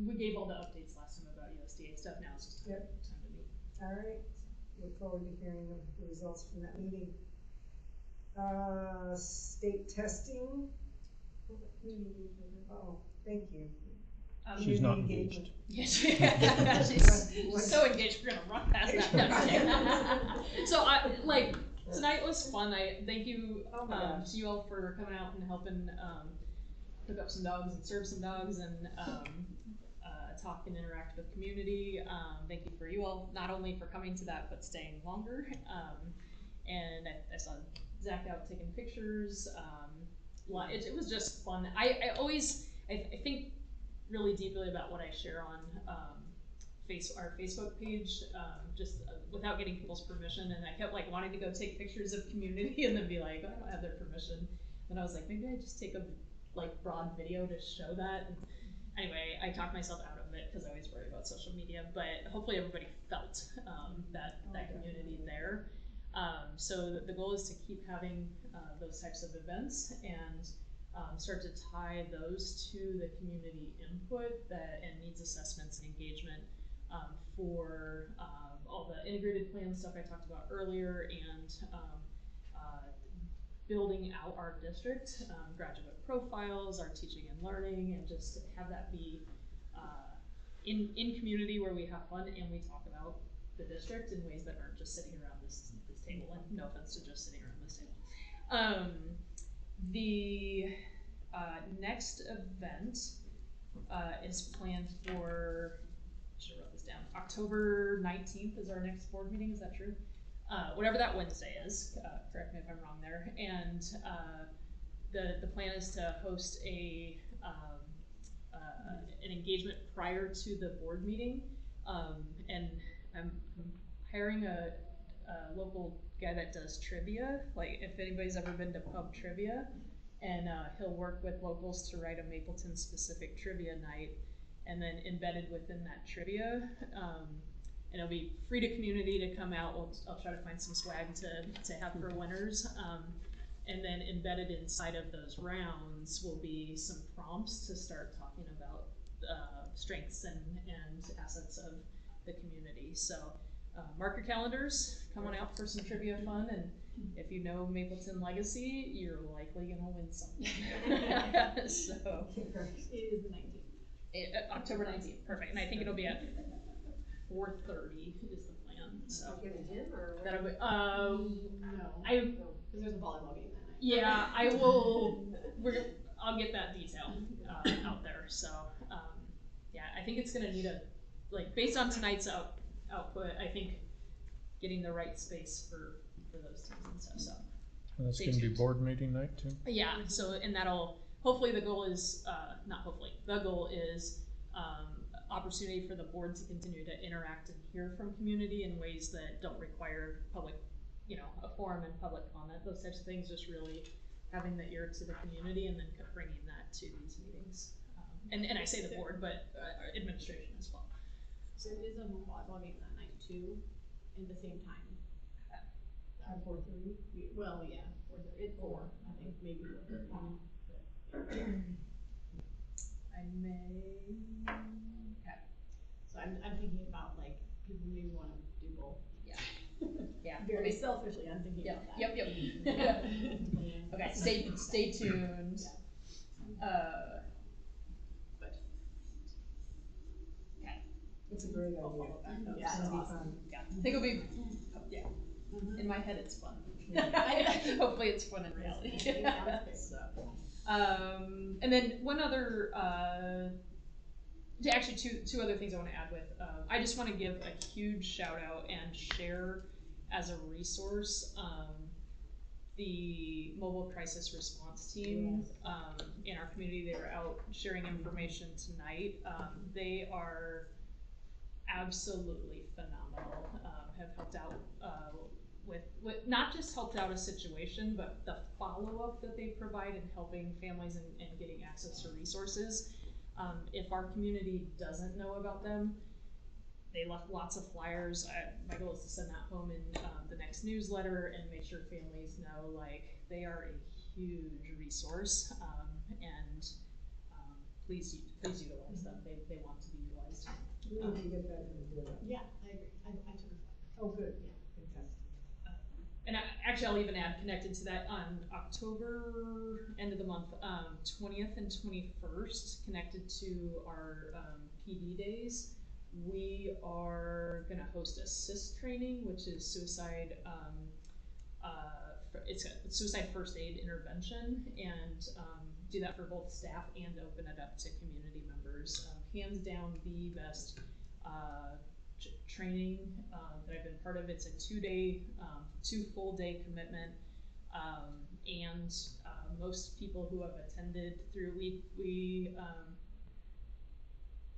we gave all the updates last time about USDA stuff. Now it's just time to meet. All right. Look forward to hearing the results from that meeting. State testing. Oh, thank you. She's not engaged. Yes, she's so engaged. We're gonna run past that. So tonight was fun. I thank you to you all for coming out and helping hook up some dogs and serve some dogs and talk and interact with community. Thank you for you all not only for coming to that but staying longer. And I saw Zach out taking pictures. It was just fun. I think really deeply about what I share on our Facebook page, just without getting people's permission, and I kept wanting to go take pictures of community and then be like, I don't have their permission. And I was like, maybe I just take a broad video to show that. And anyway, I talked myself out of it because I always worry about social media, but hopefully everybody felt that community there. So the goal is to keep having those types of events and start to tie those to the community input and needs assessments and engagement for all the integrated plan stuff I talked about earlier, and building out our district, graduate profiles, our teaching and learning, and just have that be in community where we have fun and we talk about the district in ways that aren't just sitting around this table, and no offense to just sitting around this table. The next event is planned for, I should have wrote this down, October 19th is our next board meeting, is that true? Whatever that Wednesday is, correct me if I'm wrong there. And the plan is to host an engagement prior to the board meeting, and I'm hiring a local guy that does trivia. If anybody's ever been to pub trivia, and he'll work with locals to write a Mapleton specific trivia night, and then embedded within that trivia, and it'll be free to community to come out. I'll try to find some swag to have for winners. And then embedded inside of those rounds will be some prompts to start talking about strengths and assets of the community. So mark your calendars, come on out for some trivia fun, and if you know Mapleton legacy, you're likely gonna win something. So It is the 19th. October 19th, perfect. And I think it'll be at 4:30 is the plan. So Like in a gym or that'll be no. Because there's a volleyball game that night. yeah, I will. I'll get that detail out there. So yeah, I think it's gonna need based on tonight's output. I think getting the right space for those teams and stuff. So And that's stay going to be tuned. board meeting night too. Yeah. So and that'll hopefully the goal is not hopefully the goal is opportunity for the board to continue to interact and hear from community in ways that don't require public, a forum and public comment. Those types of things, just really having the ear to the community and then bringing that to these meetings. And I say the board, but administration as well. So it is a volleyball game that night too, at the same time. At 4:30? Well, yeah, 4:30. It's 4, I think, maybe 4:30. I may. Okay. So I'm thinking about like people maybe want to do both. Yeah. Very selfishly, I'm thinking about that. Yep. Okay. Stay tuned. But Okay. It's a great I'll idea. follow back up. Yeah, That's it'll be awesome. fun. Yeah. I think it'll be. Yeah. Mhm. In my head, it's fun. Yeah. Hopefully, it's fun in reality. It sounds great. So, and then one other, actually two other things I want to add with. I just want to give a huge shout out and share as a resource the mobile crisis response team in our community. They were out sharing information tonight. They are absolutely phenomenal. Have helped out with not just helped out a situation, but the follow-up that they provide in helping families and getting access to resources. If our community doesn't know about them, they left lots of flyers. My goal is to send that home in the next newsletter and make sure families know they are a huge resource, and please utilize them. They want to be utilized. We need to get that in the board. Yeah, I agree. I took a flight. Oh, good. Yeah. Fantastic. And actually, I'll even add connected to that on October end of the month, 20th and 21st, connected to our PD days. We are going to host a SIS training, which is suicide. It's a suicide first aid intervention, and do that for both staff and open it up to community members. Hands down, the best training that I've been part of. It's a 2 full day commitment, and most people who have attended through we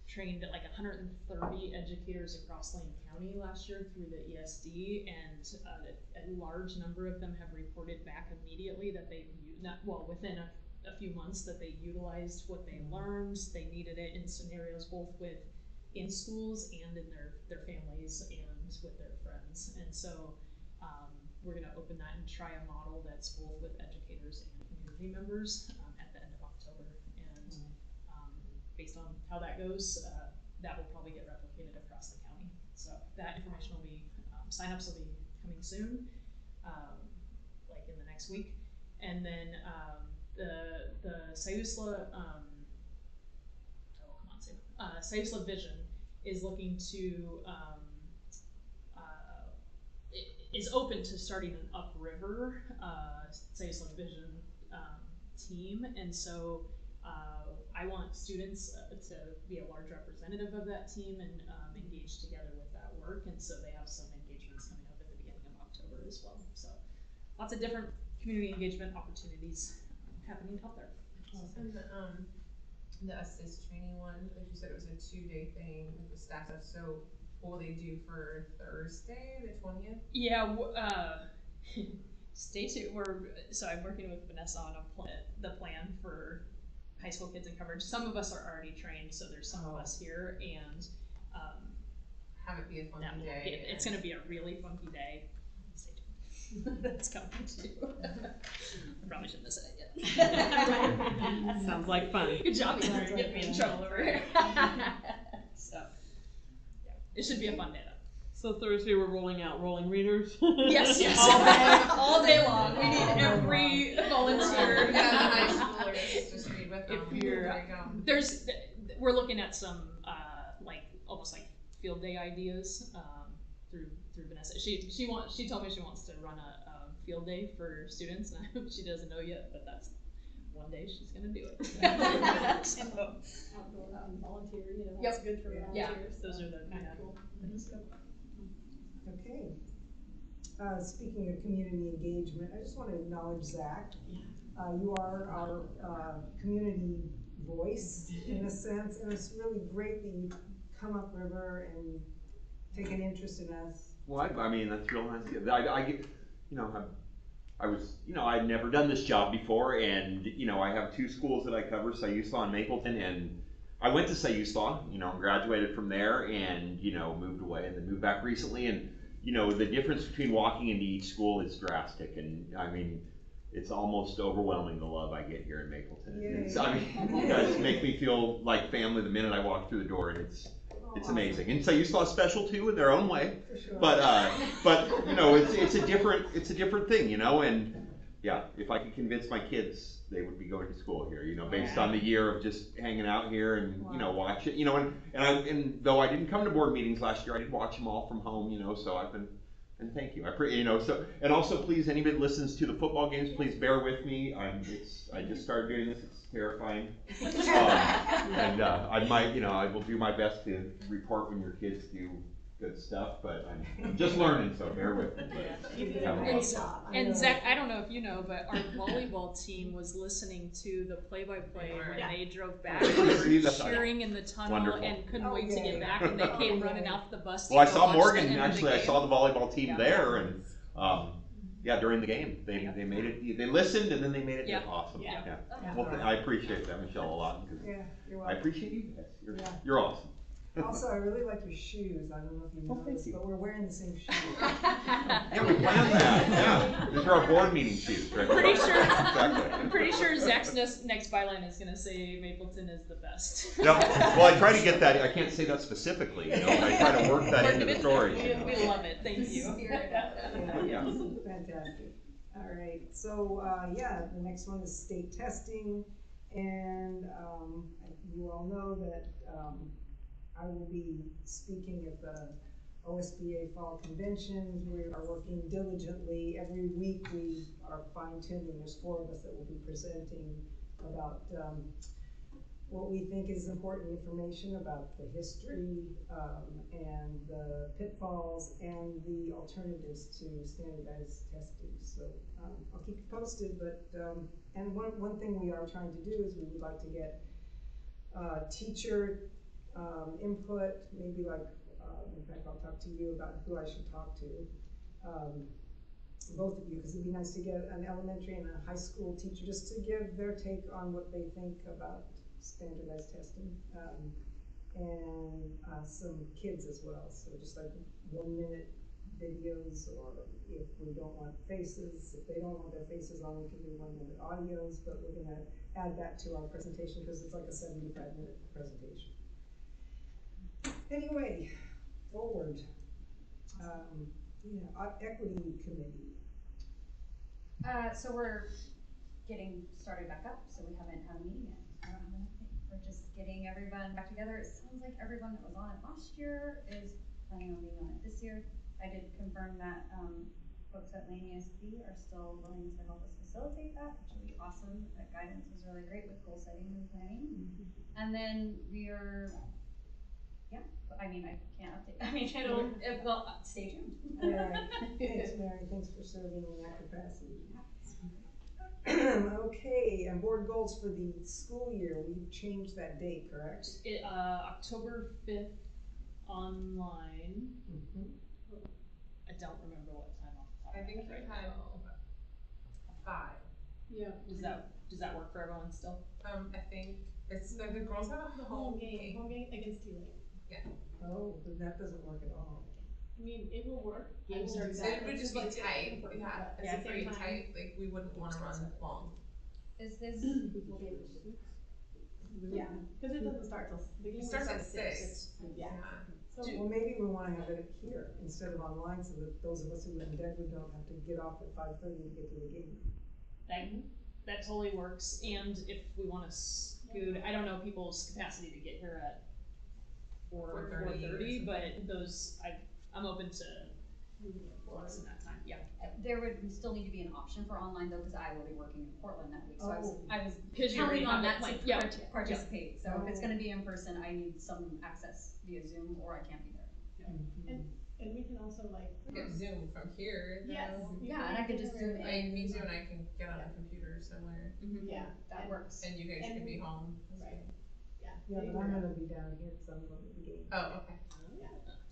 trained 130 educators across Lane County last year through the ESD, and a large number of them have reported back immediately that within a few months that they utilized what they learned. They needed it in scenarios both in schools and in their families and with their friends. And so we're going to open that and try a model that's both with educators and community members at the end of October. And based on how that goes, that will probably get replicated across the county. So that information will be, signups will be coming soon, in the next week. And then the SIUSLA, SIUSLA Vision is looking to, is open to starting an upriver SIUSLA Vision team. And so I want students to be a large representative of that team and engage together with that work. And so they have some engagements coming up at the beginning of October as well. So lots of different community engagement opportunities happening out there. And the assist training one, like you said, it was a 2-day thing with the staff stuff. So what will they do for Thursday, the 20th? Yeah, stay tuned. I'm working with Vanessa on the plan for high school kids in coverage. Some of us are already trained, so there's some of us here, and have it be a funky day. It's going to be a really funky day. Stay tuned. That's coming too. I probably shouldn't have said it yet. Sounds like fun. Good job, you trying to get me in trouble over here. So, yeah, it should be a fun day though. So Thursday we're rolling out rolling readers. Yes, yes. All day. All day long. We need every volunteer. Yeah, the high schoolers just read with them. If you're, There you go. we're looking at some like almost like field day ideas through Vanessa. She told me she wants to run a field day for students, and I hope she doesn't know yet, but that's one day she's gonna do it. So, Outdoor and volunteer, you know, Yep. that's good for yeah, volunteers. those are the kind of things. Okay. Speaking of community engagement, I just want to acknowledge Zach. You are our community voice in a sense, and it's really great that you come upriver and take an interest in us. Well, I mean, that's real nice. I get, I'd never done this job before, and, I have two schools that I cover, Sayuslaw and Mapleton, and I went to Sayuslaw, graduated from there, and, moved away, and then moved back recently, and, the difference between walking into each school is drastic, and, I mean, it's almost overwhelming the love I get here in Mapleton. You guys make me feel like family the minute I walk through the door, and it's amazing. And Sayuslaw is special too in their own way, Sure. but it's a different thing, and yeah, if I could convince my kids they would be going to school here, based on the year of just hanging out here and watch it, and though I didn't come to board meetings last year, I did watch them all from home, so I've been. And thank you. And also please, anybody that listens to the football games, please bear with me. I just started doing this. It's terrifying. And I will do my best to report when your kids do good stuff, but I'm just learning, so bear with me. And Zach, I don't know if you know, but our volleyball team was listening to the play-by-play when they drove back. They were cheering in the tunnel. Wonderful. And couldn't wait to get back, and they came running off the bus. Well, I saw Morgan, actually, I saw the volleyball team there, and during the game, they made it, they listened, and then they made it awesome. Well, I appreciate that, Michelle, a lot, because I appreciate you guys. You're awesome. Also, I really like your shoes. I don't know if you noticed, but we're wearing the same shoes. Yeah, we planned that. Yeah, these are our board meeting shoes, right? Pretty sure. Exactly. I'm pretty sure Zach's next byline is gonna say Mapleton is the best. No, well, I try to get that. I can't say that specifically. I try to work that into the stories. We love it. Thank you. Yeah. Fantastic. All right. So the next one is state testing, and you all know that. I will be speaking at the OSBA Fall Convention. We are working diligently. Every week we are fine-tuning. There's 4 of us that will be presenting about what we think is important information about the history and the pitfalls and the alternatives to standardized testing. So I'll keep you posted, but and one thing we are trying to do is we would like to get teacher input, maybe in fact I'll talk to you about who I should talk to, both of you, because it'd be nice to get an elementary and a high school teacher just to give their take on what they think about standardized testing, and some kids as well, so just like 1-minute videos, or if we don't want faces, if they don't want their faces on, we can do 1-minute audios, but we're going to add that to our presentation because it's like a 75-minute presentation. Anyway, forward. Equity committee. So we're getting started back up, so we haven't had a meeting yet. I don't have an update. We're just getting everyone back together. It sounds like everyone that was on it last year is planning on being on it this year. I did confirm that folks at Lane ESP are still willing to help us facilitate that, which would be awesome. That guidance was really great with goal setting and planning. And then we are, I mean, I can't update. I mean, well, stay tuned. All right. Thanks, Mary. Thanks for serving in that capacity. Okay, and board goals for the school year. We've changed that date, correct? October 5th online. I don't remember what time off the top. I think you had 5. Yeah. Does that work for everyone still? I think it's the girls have a home game. Home game against Tulane. Yeah. Oh, but that doesn't work at all. I mean, it will work. I Games will are do good. that. It would It's just be like- tight, but yeah, at the it's same pretty time- tight, like, we wouldn't wanna run long. Is this, will be able to shoot? Yeah, cause it doesn't start till, the game Starts starts at at 6. six. Yeah. So, Well, maybe we wanna have it here instead of online, so that those of us who live in Deadwood don't have to get off at 5:30 to get to the game. That totally works, and if we wanna scoot, I don't know people's capacity to get here at 4:30, but those, I'm open to blocks in that time, yeah. There would still need to be an option for online though, cause I will be working in Portland that week, so Oh. I was Cause you already counting on have that it to planned, yeah, participate, so if it's Oh. gonna be in person, I need some access via Zoom or I can't be there. and we can also like. We could Zoom from here, though. Yes. you Yeah, and I could just Zoom in. Like, me and I can get on a computer somewhere, Yeah. That and- works. and you guys And- can be home. Right. Yeah. Yeah, but I'm gonna be down here, cause I'm going to the game. Oh, okay.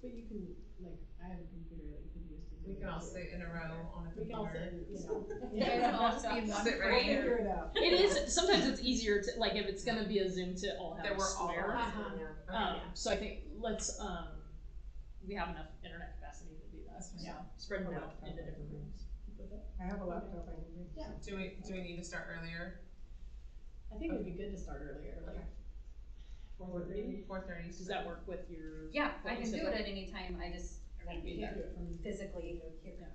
But you can, like, I have a computer that you can use to. We can all sit in a row on a We can all sit, computer. you know. You guys can all just be in one Sit We'll right frame. figure it out. It is, sometimes it's easier to, like, if it's gonna be a Zoom to all have That a we're all square. on. Yeah. Okay. So I think let's, we have enough internet capacity to do that, so Yeah. spread it A out laptop into I different can bring. rooms. I have a laptop I can bring. Yeah. Do we need to start earlier? I think it would be good to start earlier, like. 4:30. 4:30. Does that work with your? Yeah, what I you can said do it there? at any time, I just Won't be can't there. physically here. Yeah.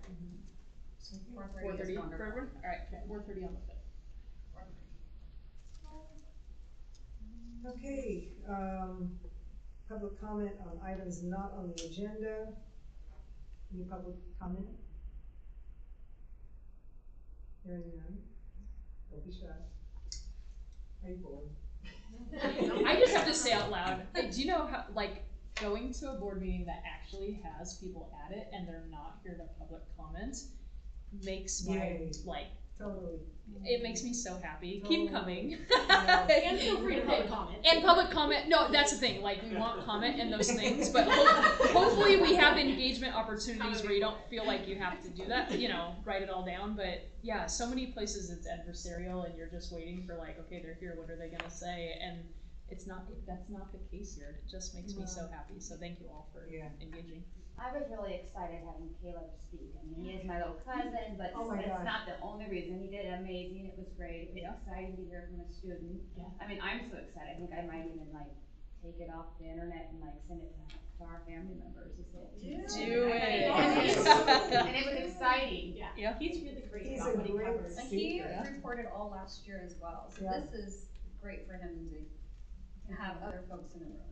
4:30 4:30 is for wonderful. everyone? Alright, 4:30 on the 5th. Okay, public comment on items not on the agenda. Any public comment? Hearing none. Don't be shy. Are you bored? I just have to say out loud, do you know how, like, going to a board meeting that actually has people at it and they're not here to public comment makes my, Yay. like, Totally. it makes me so happy. Totally. Keep coming. And feel free to public comment. And public comment, no, that's the thing, like, we want comment and those things, but hopefully we have engagement opportunities where you don't feel like you have to do that, you know, write it all down, but yeah, so many places it's adversarial and you're just waiting for like, okay, they're here, what are they gonna say, and it's not, that's not the case here, it just makes me so happy, so thank you all for Yeah. engaging. I was really excited having Caleb speak. I mean, he is my little cousin, but Oh my it's gosh. not the only reason. He did amazing. It was great. It was Yeah. exciting to hear from a student. Yeah. I mean, I'm so excited. I think I might even like take it off the internet and like send it to our family members. To say, Yeah. Do it. And it was exciting. Yeah. Yeah. He's really great He's about a what he great covers. And he Speaker. reported all last year as well, so Yeah. this is great for him to have other folks in the room.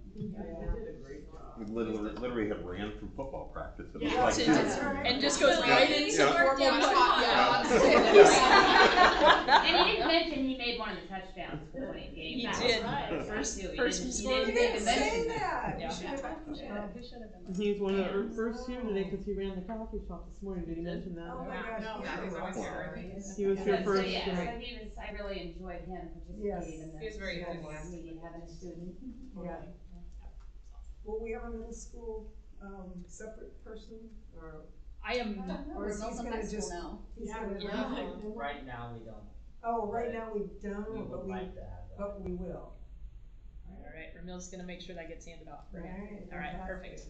We literally have ran from football practice. It was Yeah. like, That's right. And just goes Yeah. right into Yeah. formal Yeah. And he didn't mention he made one of the touchdowns for the game. He That did. was right. First- He first didn't- scored. he You didn't didn't even say mention that. Yeah. You should have Who should have done that? He's one of the first few today because he ran the coffee shop this morning. Did he mention that? Oh my gosh. No. Yeah, he's always here early. He was here So first. yeah, yeah. so he was, I really enjoyed him Yes. participating in the. He was very board enthusiastic. meeting, having a student. Yeah. Will we have a middle school, separate person, or I am, I don't know, Or we're is Milton he's gonna High School just- now. he's Yeah, gonna? yeah. Right now, we don't. Oh, right now we We don't, but would we, like to have that. but we will. alright, Ramil's gonna make sure that gets handed off for him. Alright, Alright, fantastic. perfect.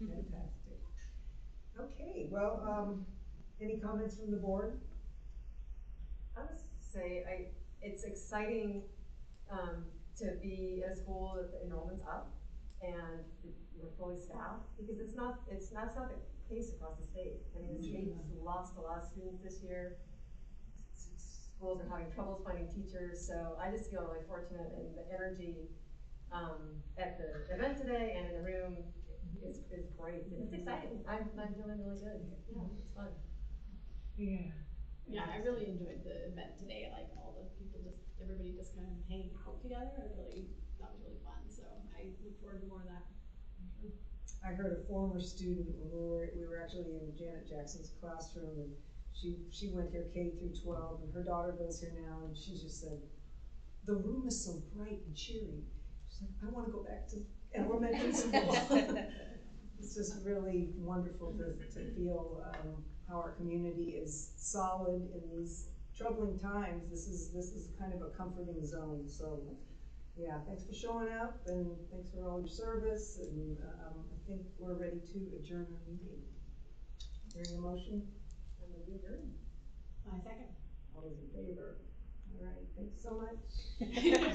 Fantastic. Okay, well, any comments from the board? I would say it's exciting to be in a school that the enrollment's up and we're fully staffed because it's not the case across the state. I mean, the state's lost a lot of students this year. Schools are having troubles finding teachers, so I just feel really fortunate and the energy at the event today and in the room is great. It's exciting. I'm feeling really good. Yeah, it's fun. Yeah. Yeah, I really enjoyed the event today, like all the people everybody just kind of hanging out together, that was really fun, so I look forward to more of that. I heard a former student, when we were actually in Janet Jackson's classroom, and she went here K through 12, and her daughter goes here now, and she just said, the room is so bright and cheery. She's like, I wanna go back to elementary school. It's just really wonderful to feel, how our community is solid in these troubling times. This is kind of a comforting zone, so Yeah, thanks for showing up and thanks for all your service and, I think we're ready to adjourn our meeting. Hearing a motion? And we'll be adjourned. My second. All those in favor? All right, thanks so much.